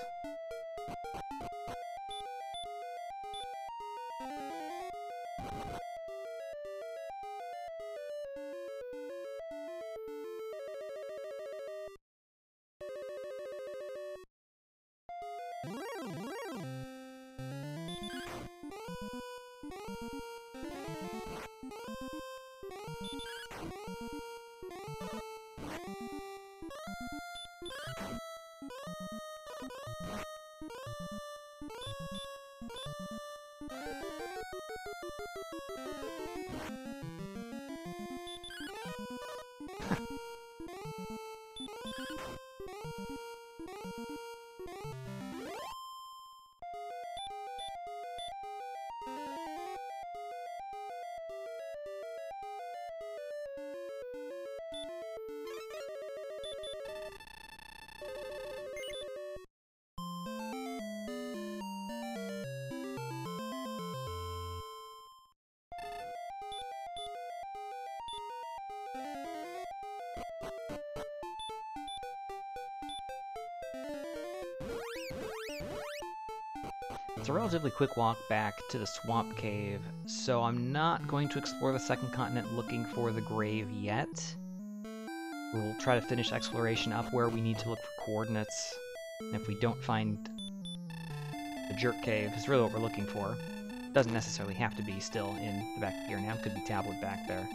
It's a relatively quick walk back to the swamp cave, so I'm not going to explore the second continent looking for the grave yet. We'll try to finish exploration up where we need to look for coordinates, and if we don't find the jerk cave, is really what we're looking for. It doesn't necessarily have to be still in the back of here now, it could be tablet back there.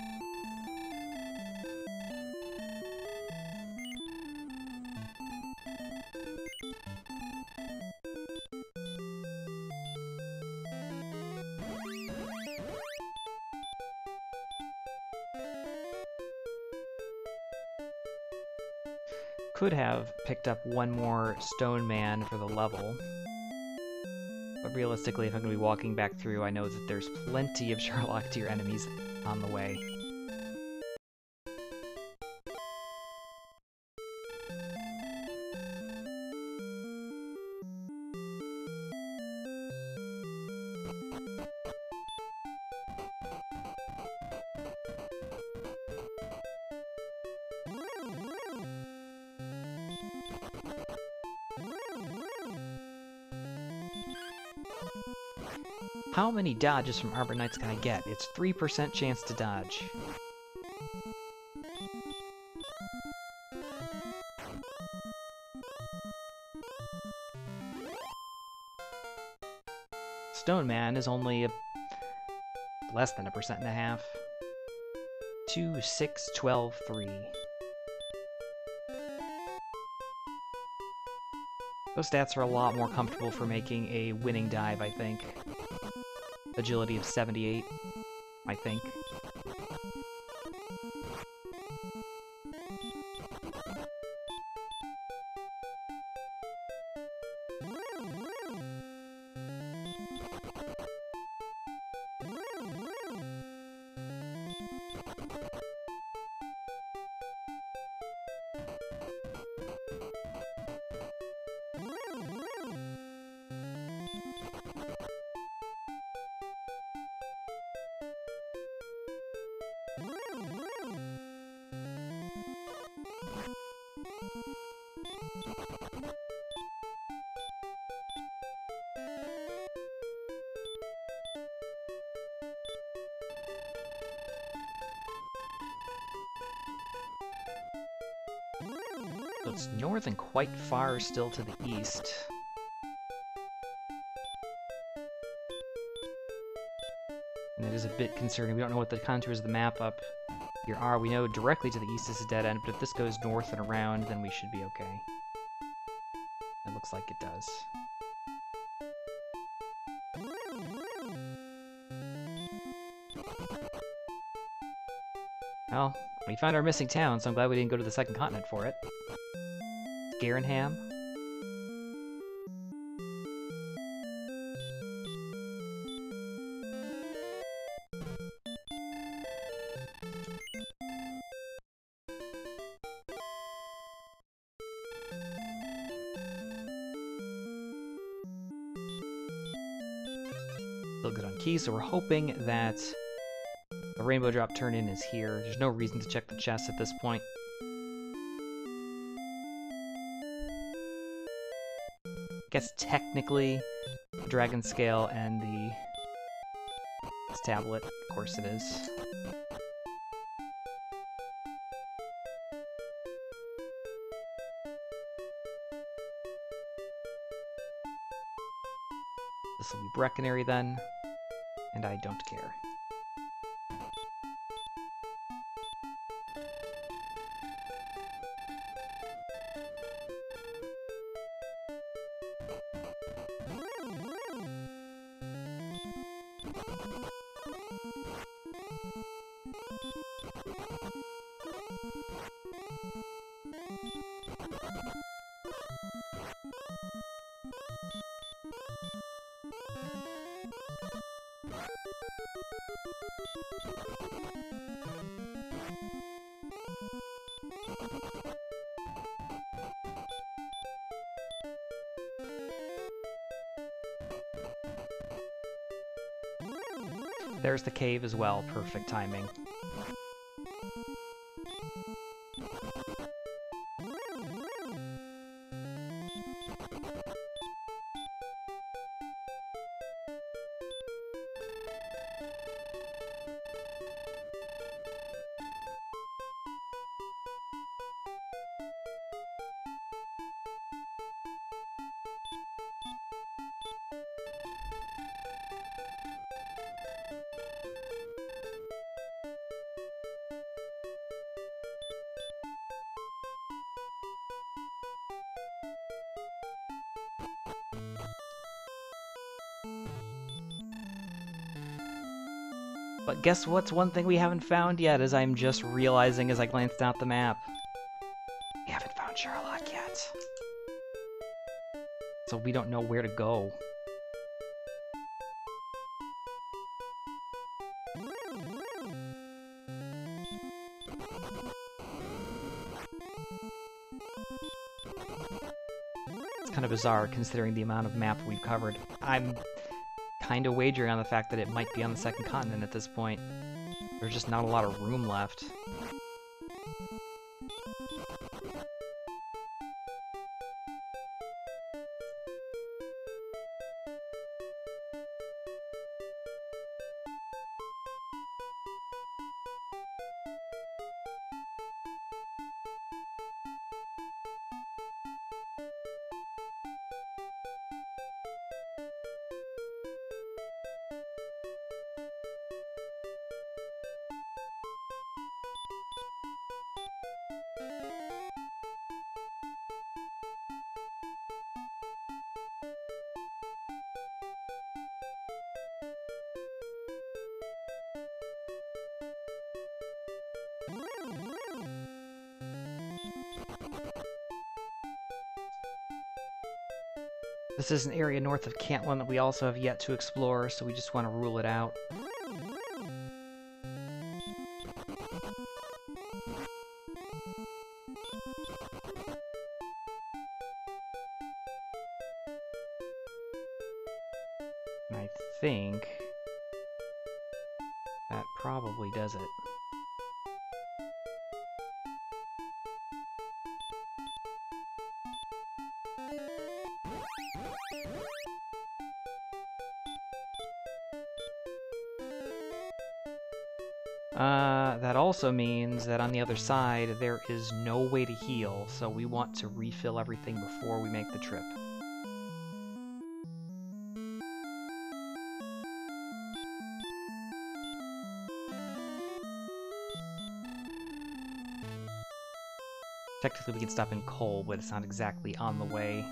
Could have picked up one more stone man for the level, but realistically, if I'm going to be walking back through, I know that there's plenty of Sherlock tier enemies on the way. How many dodges from Arbor Knights can I get? It's 3% chance to dodge. Stone Man is only less than 1.5%. 2, 6, 12, 3. Those stats are a lot more comfortable for making a winning dive, I think. Agility of 78, I think. So it's north and quite far still to the east. And it is a bit concerning. We don't know what the contours of the map up here are. We know directly to the east is a dead end, but if this goes north and around, then we should be okay. It looks like it does. Well, we found our missing town, so I'm glad we didn't go to the second continent for it. Garenham. Still good on keys, so we're hoping that the rainbow drop turn-in is here. There's no reason to check the chest at this point. I guess technically the dragon scale and this tablet, of course it is. This will be Brecconary then, and I don't care. There's the cave as well, perfect timing. But guess what's one thing we haven't found yet, as I'm just realizing as I glanced out the map? We haven't found Charlotte yet. So we don't know where to go. It's kind of bizarre considering the amount of map we've covered. I'm kind of wagering on the fact that it might be on the second continent at this point. There's just not a lot of room left. This is an area north of Cantland that we also have yet to explore, so we just want to rule it out. And I think that probably does it. That also means that on the other side, there is no way to heal, so we want to refill everything before we make the trip. Technically, we can stop in coal, but it's not exactly on the way.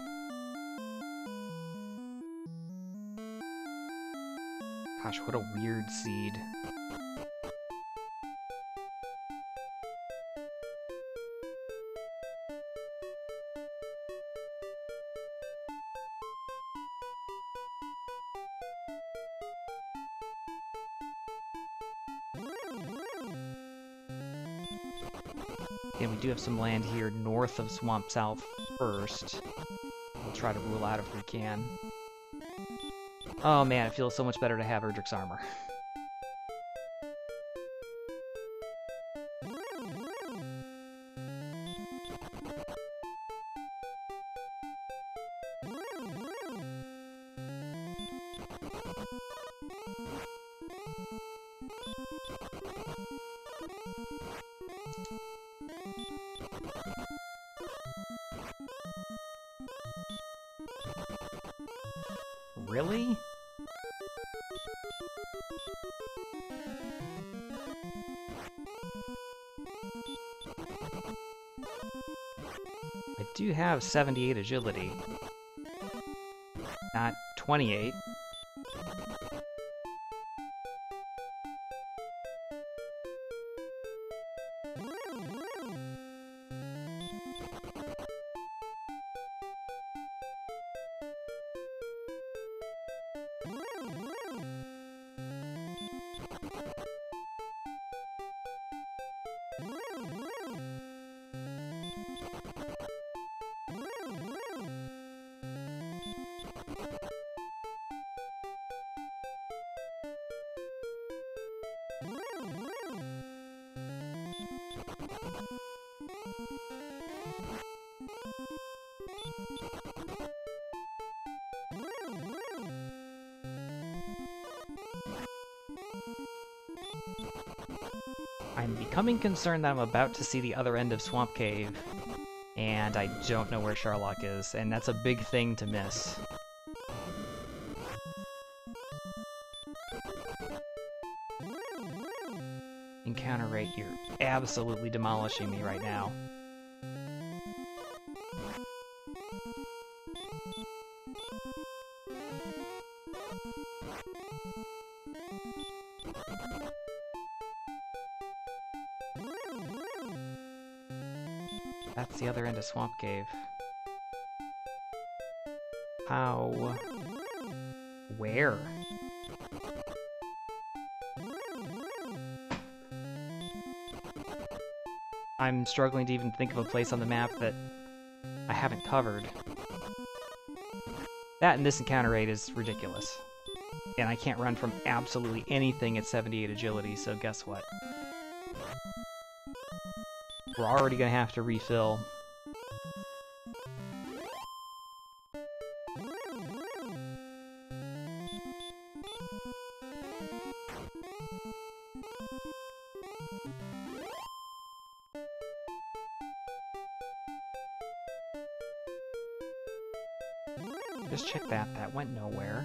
Gosh, what a weird seed. And we do have some land here north of Swamp South first. We'll try to rule out if we can. Oh man, it feels so much better to have Erdrick's armor. Really? I do have 78 agility. Not 28. I'm becoming concerned that I'm about to see the other end of Swamp Cave, and I don't know where Sherlock is, and that's a big thing to miss. Encounter rate, you're absolutely demolishing me right now. That's the other end of Swamp Cave. How? Where? I'm struggling to even think of a place on the map that I haven't covered. That and this encounter rate is ridiculous. And I can't run from absolutely anything at 78 agility, so guess what? We're already gonna have to refill. Just check that. That went nowhere.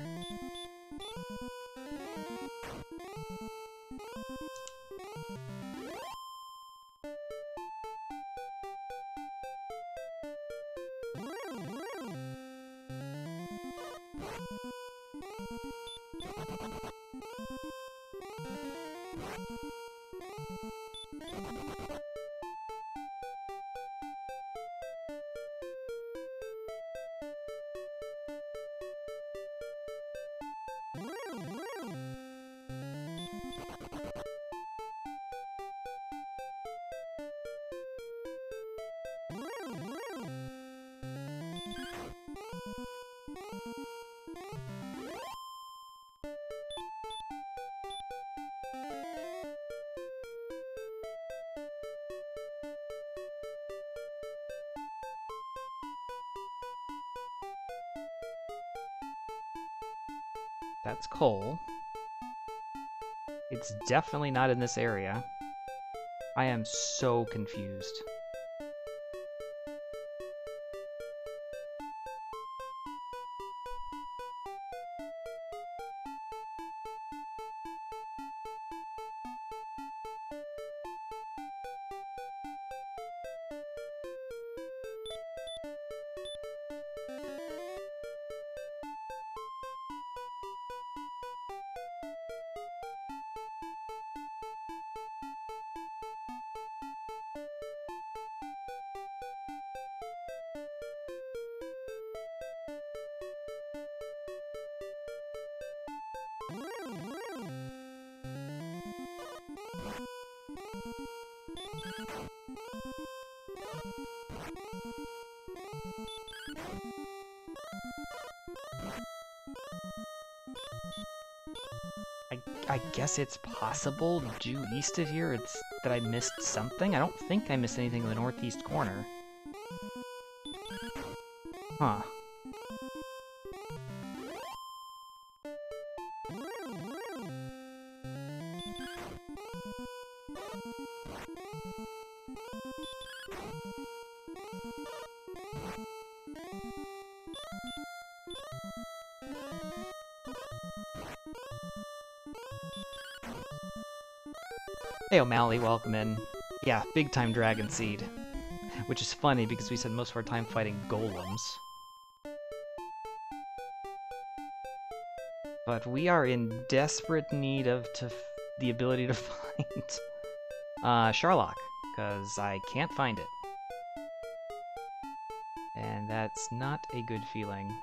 That's coal. It's definitely not in this area. I am so confused. I guess it's possible due east of here it's that I missed something. I don't think I missed anything in the northeast corner. Huh. Hey O'Malley, welcome in. Yeah, big time Dragon Seed. Which is funny because we spent most of our time fighting golems. But we are in desperate need of the ability to find Sharlock, because I can't find it. And that's not a good feeling.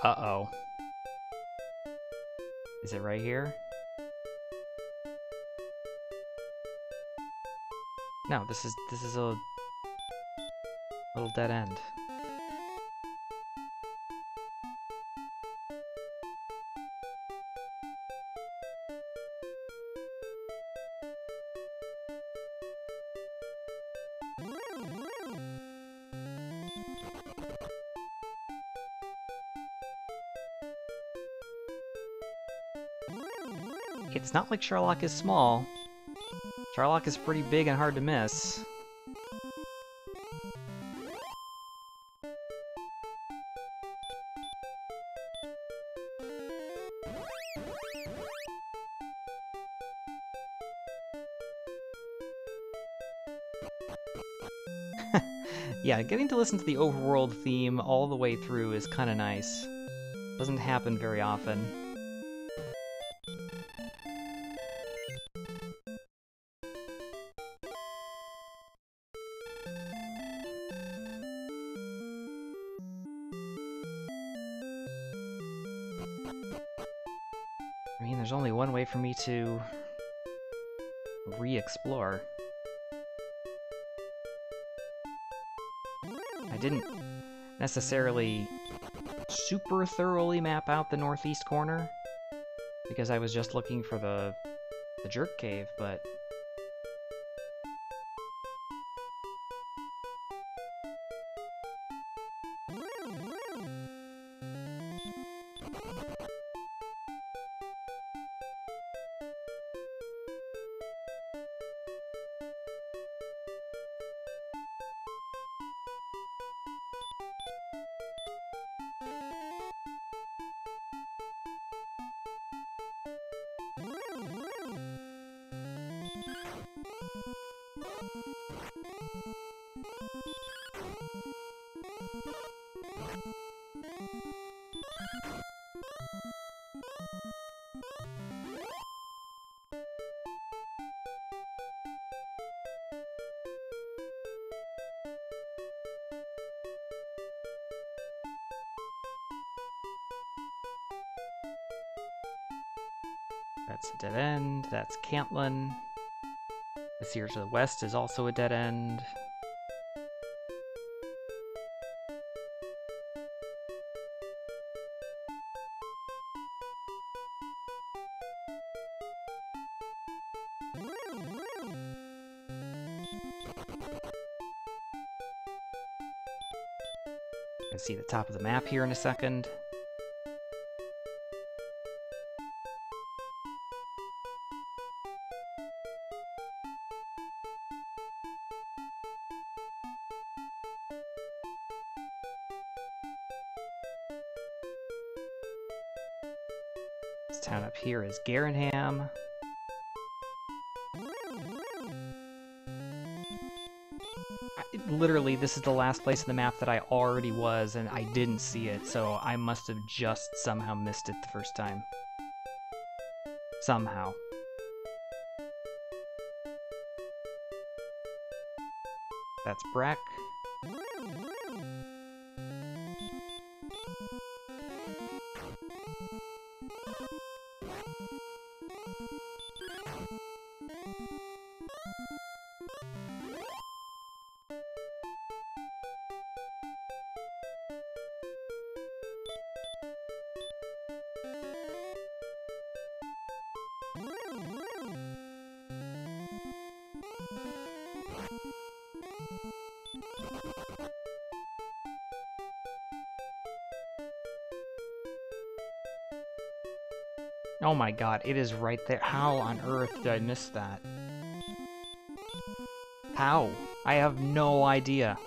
Uh-oh. Is it right here? No, this is a little dead end. It's not like Sharlock is small. Sharlock is pretty big and hard to miss. Yeah, getting to listen to the overworld theme all the way through is kind of nice. Doesn't happen very often. I mean, there's only one way for me to re-explore. I didn't necessarily super thoroughly map out the northeast corner, because I was just looking for the jerk cave, but... That's a dead end. That's Cantlin. This here to the west is also a dead end. I see the top of the map here in a second. This town up here is Garenham. Literally, this is the last place in the map that I already was, and I didn't see it, so I must have just somehow missed it the first time. Somehow. That's Breck. Oh my god, it is right there. How on earth did I miss that? How? I have no idea.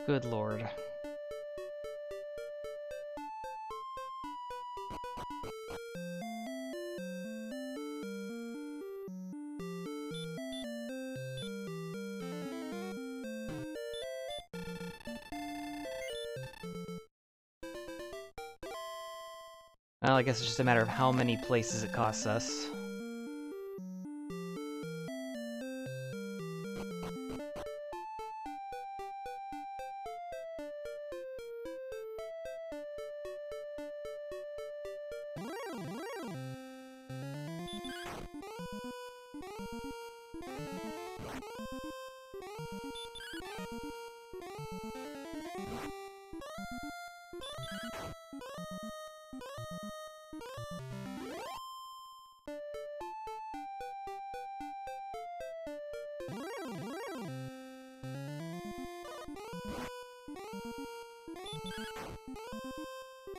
Good lord. Well, I guess it's just a matter of how many places it costs us.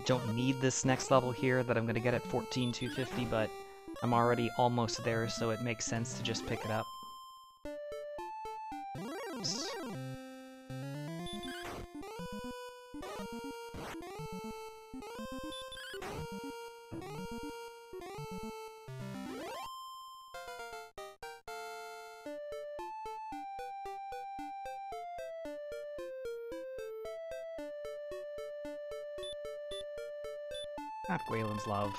Don't need this next level here that I'm going to get at 14,250, but I'm already almost there, so it makes sense to just pick it up. Oops. Not Gwaelin's love.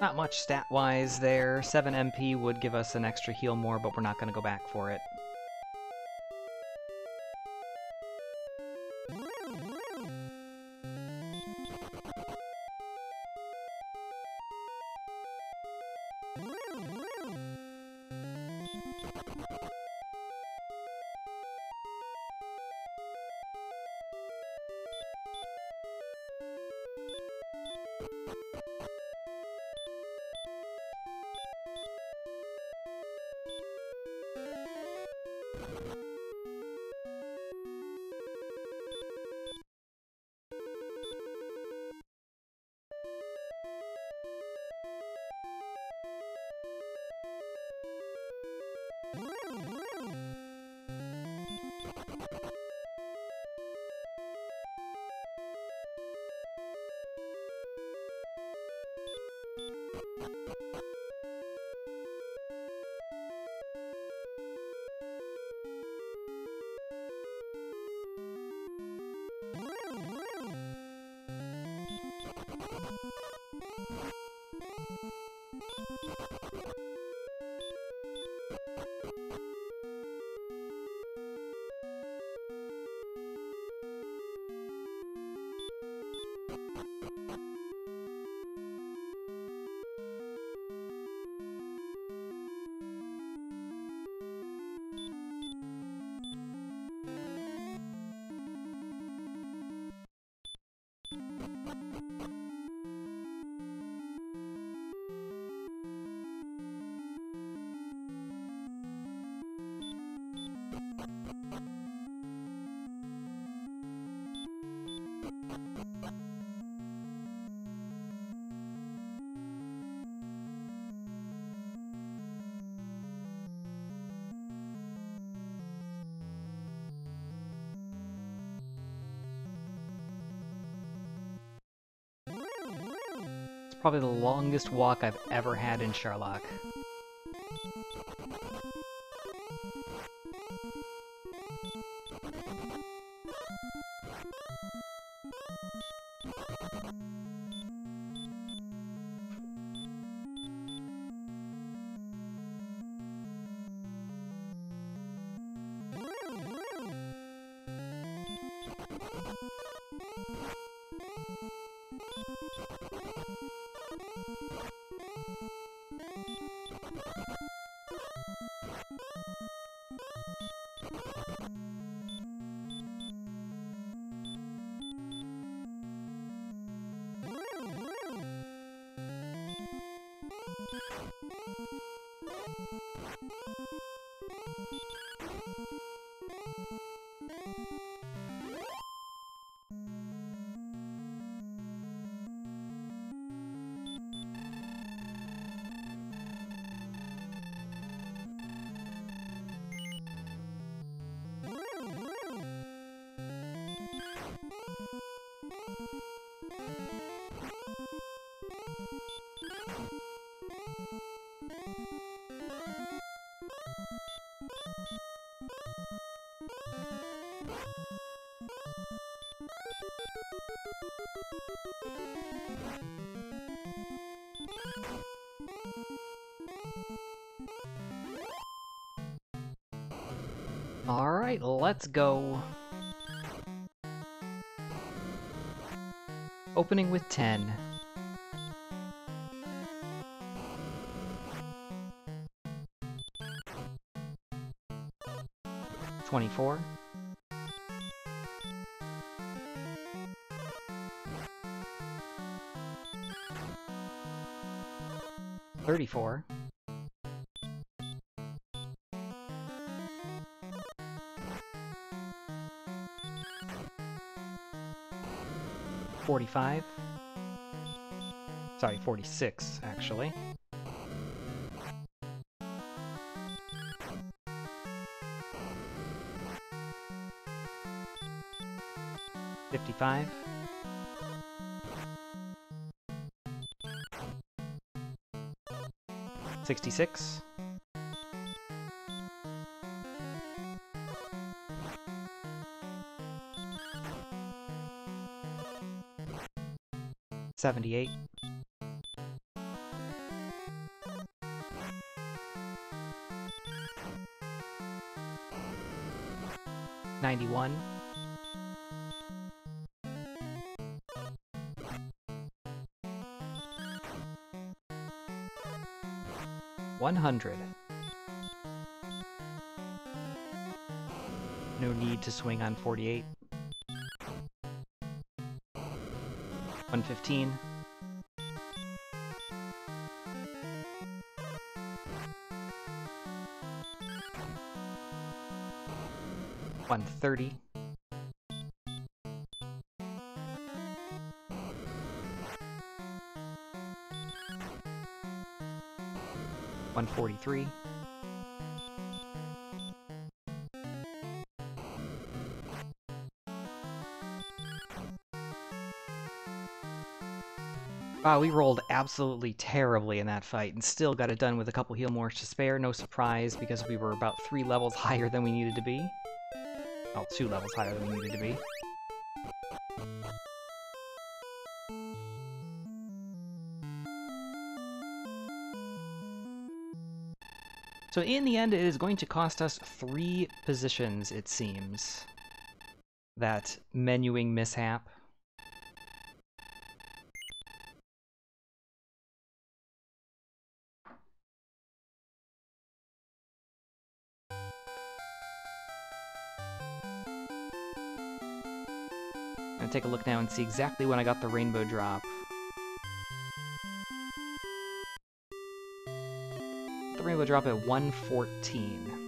Not much stat-wise there. 7 MP would give us an extra heal more, but we're not going to go back for it. Probably the longest walk I've ever had in Sherlock. Alright, let's go. Opening with 10. $24. $34. $45. Sorry, 46, actually. $55. $66. $78. $91. $100. No need to swing on 48. $115. $130. $143. Wow, we rolled absolutely terribly in that fight and still got it done with a couple heal mores to spare. No surprise, because we were about 3 levels higher than we needed to be. Well, 2 levels higher than we needed to be. So in the end, it is going to cost us 3 positions, it seems. That menuing mishap. I'm gonna take a look now and see exactly when I got the rainbow drop. The rainbow drop at 1:14.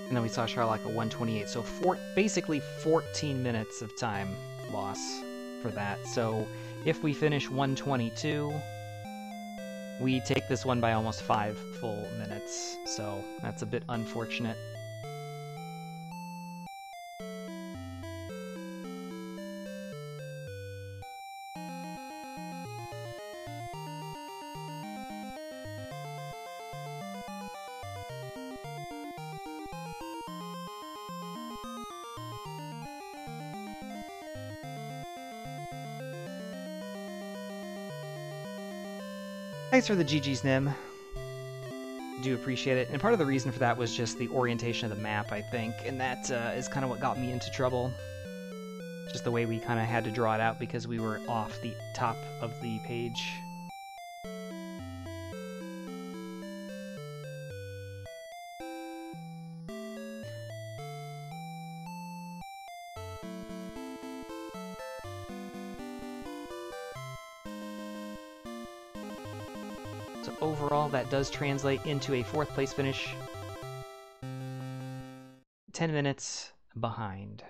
And then we saw Sherlock at 1:28, so basically 14 minutes of time loss for that. So if we finish 1:22, we take this one by almost 5 full minutes, so that's a bit unfortunate. Thanks for the GG's, Nim. Do appreciate it. And part of the reason for that was just the orientation of the map, I think, and that is kind of what got me into trouble. Just the way we kind of had to draw it out because we were off the top of the page. So overall, that does translate into a 4th place finish. 10 minutes behind.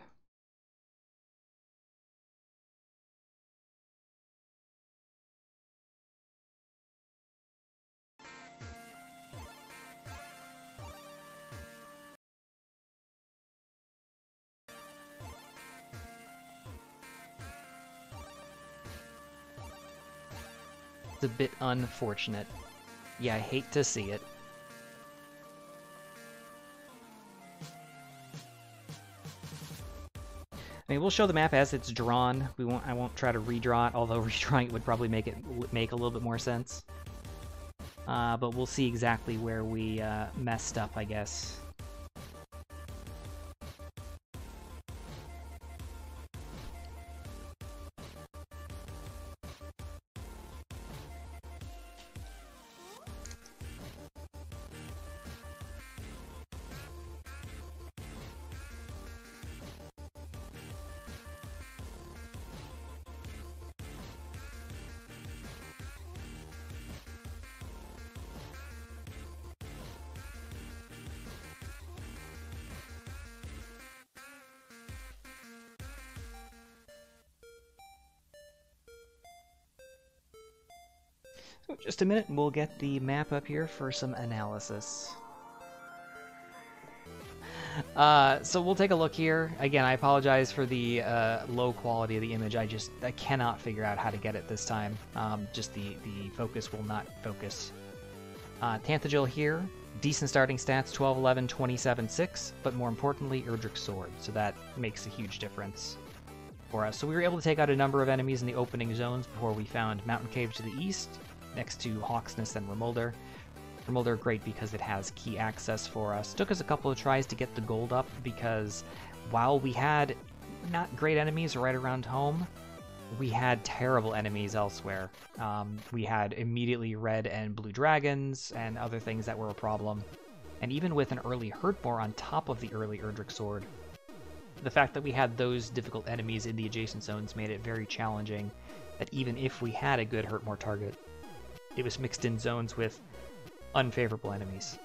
It's a bit unfortunate. Yeah, I hate to see it. I mean, we'll show the map as it's drawn. I won't try to redraw it, although redrawing it would probably make a little bit more sense. But we'll see exactly where we messed up, I guess. So just a minute and we'll get the map up here for some analysis. So we'll take a look here. Again, I apologize for the low quality of the image. I cannot figure out how to get it this time. Just the focus will not focus. Tanthagil here, decent starting stats, 12, 11, 27, 6, but more importantly, Erdrick Sword. So that makes a huge difference for us. So we were able to take out a number of enemies in the opening zones before we found Mountain Cave to the east, next to Hawk's Nest and Remulder. Remulder, great because it has key access for us. Took us a couple of tries to get the gold up because while we had not great enemies right around home, we had terrible enemies elsewhere. We had immediately red and blue dragons and other things that were a problem. And even with an early Hurtmore on top of the early Erdrick Sword, the fact that we had those difficult enemies in the adjacent zones made it very challenging that even if we had a good Hurtmore target, it was mixed in zones with unfavorable enemies.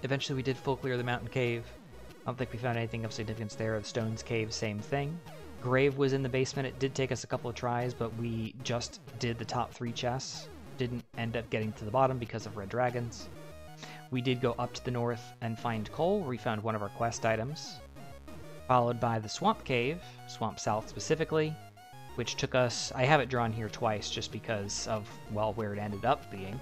Eventually we did full clear the Mountain Cave. I don't think we found anything of significance there. The Stones Cave, same thing. Grave was in the basement. It did take us a couple of tries, but we just did the top 3 chests. Didn't end up getting to the bottom because of red dragons. We did go up to the north and find coal, where we found one of our quest items, followed by the Swamp Cave, Swamp South specifically, which took us, I have it drawn here twice just because of, well, where it ended up being.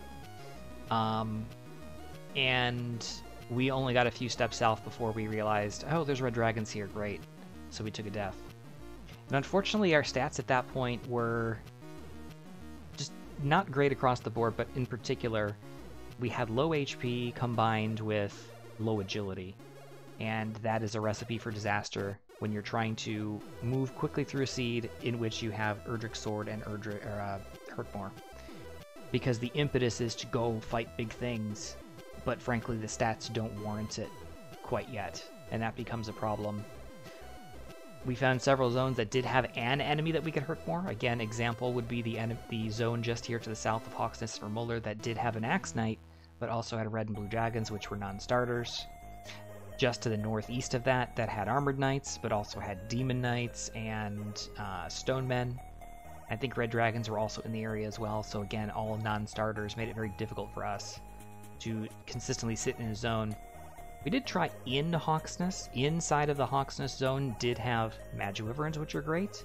And we only got a few steps south before we realized, oh, there's red dragons here, great. So we took a death. And unfortunately, our stats at that point were just not great across the board, but in particular, we had low HP combined with low agility. And that is a recipe for disaster when you're trying to move quickly through a seed in which you have Erdrick's Sword and Hurtmore. Because the impetus is to go fight big things, but frankly the stats don't warrant it quite yet, and that becomes a problem. We found several zones that did have an enemy that we could hurt more. Again, example would be the zone just here to the south of Hawksnest and Muller that did have an Axe Knight, but also had red and blue dragons, which were non-starters. Just to the northeast of that had Armored Knights, but also had Demon Knights and Stone Men. I think red dragons were also in the area as well, so again, all non-starters made it very difficult for us to consistently sit in a zone. We did try in Hawksnest. Inside of the Hawksnest zone did have Magiwyverns, which are great,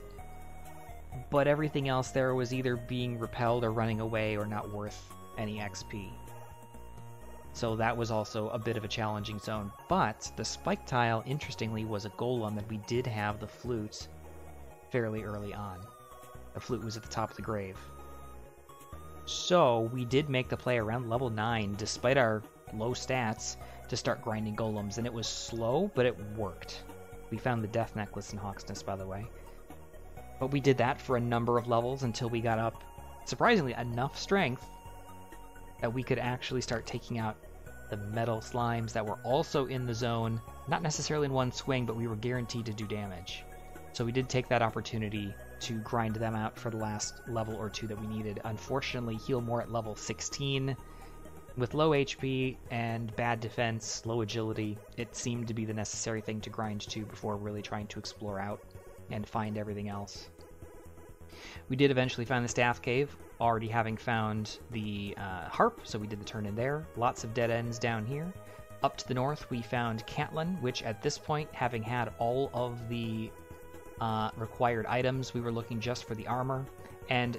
but everything else there was either being repelled or running away or not worth any XP. So that was also a bit of a challenging zone. But the spike tile, interestingly, was a golem, and we did have the flute fairly early on. The flute was at the top of the grave. So we did make the play around level 9, despite our low stats, to start grinding golems, and it was slow, but it worked. We found the Death Necklace in Hawksnest, by the way. But we did that for a number of levels until we got up, surprisingly, enough strength that we could actually start taking out the metal slimes that were also in the zone, not necessarily in one swing, but we were guaranteed to do damage. So we did take that opportunity to grind them out for the last level or two that we needed. Unfortunately, heal more at level 16. With low HP and bad defense, low agility, it seemed to be the necessary thing to grind to before really trying to explore out and find everything else. We did eventually find the Staff Cave, already having found the harp, so we did the turn in there. Lots of dead ends down here. Up to the north, we found Catelyn, which at this point, having had all of the required items, we were looking just for the armor, and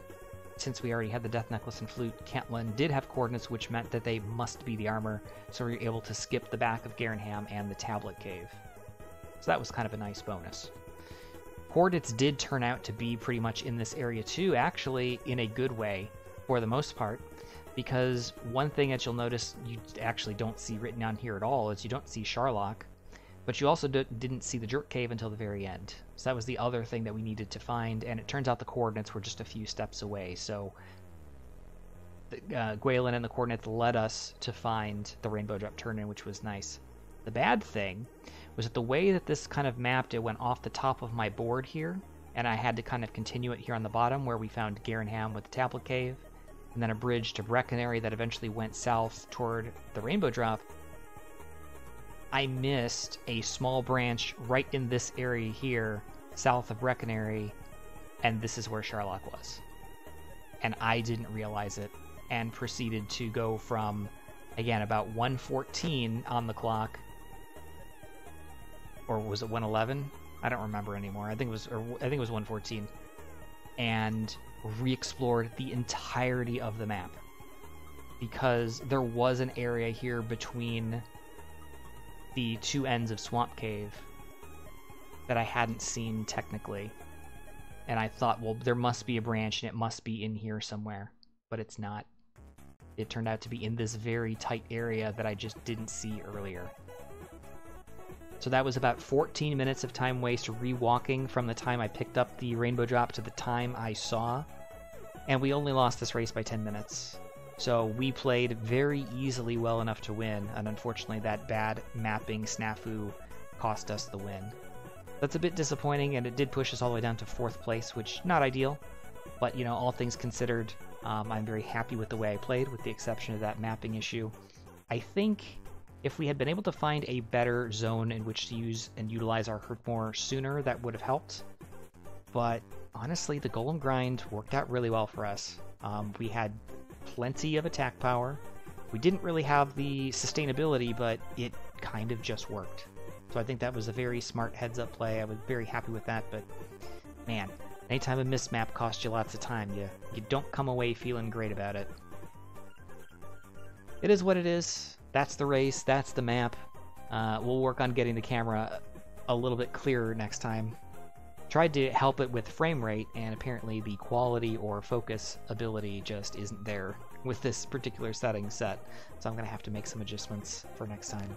since we already had the Death Necklace and Flute, Catelyn did have coordinates, which meant that they must be the armor, so we were able to skip the back of Garenham and the Tablet Cave. So that was kind of a nice bonus. Coordinates did turn out to be pretty much in this area too, actually in a good way, for the most part, because one thing that you'll notice you actually don't see written down here at all is you don't see Sharlock, but you also didn't see the Jerk Cave until the very end. So that was the other thing that we needed to find, and it turns out the coordinates were just a few steps away, so Gwaelin and the coordinates led us to find the Rainbow Drop turn-in, which was nice. The bad thing was that the way that this kind of mapped, it went off the top of my board here, and I had to kind of continue it here on the bottom where we found Garenham with the Tablet Cave, and then a bridge to Breckenary that eventually went south toward the Rainbow Drop. I missed a small branch right in this area here, south of Breckenary, and this is where Sharlock was. And I didn't realize it, and proceeded to go from, again, about 1:14 on the clock, or was it 1:11? I don't remember anymore. I think it was 1:14, and re-explored the entirety of the map, because there was an area here between the two ends of Swamp Cave that I hadn't seen technically, and I thought, well, there must be a branch and it must be in here somewhere, but it's not. It turned out to be in this very tight area that I just didn't see earlier. So that was about 14 minutes of time waste re-walking from the time I picked up the Rainbow Drop to the time I saw, and we only lost this race by 10 minutes. So we played very easily well enough to win, and unfortunately that bad mapping snafu cost us the win. That's a bit disappointing, and it did push us all the way down to 4th place, which not ideal, but you know, all things considered, I'm very happy with the way I played, with the exception of that mapping issue. I think if we had been able to find a better zone in which to use and utilize our Hurtmore sooner, that would have helped. But honestly, the Golem grind worked out really well for us. We had plenty of attack power, We didn't really have the sustainability, but it kind of just worked. So I think that was a very smart heads-up play. I was very happy with that, but man, anytime a mismap costs you lots of time, you don't come away feeling great about it. It is what it is. That's the race, that's the map. We'll work on getting the camera a little bit clearer next time. Tried to help it with frame rate, and apparently the quality or focus ability just isn't there with this particular setting set. So I'm going to have to make some adjustments for next time.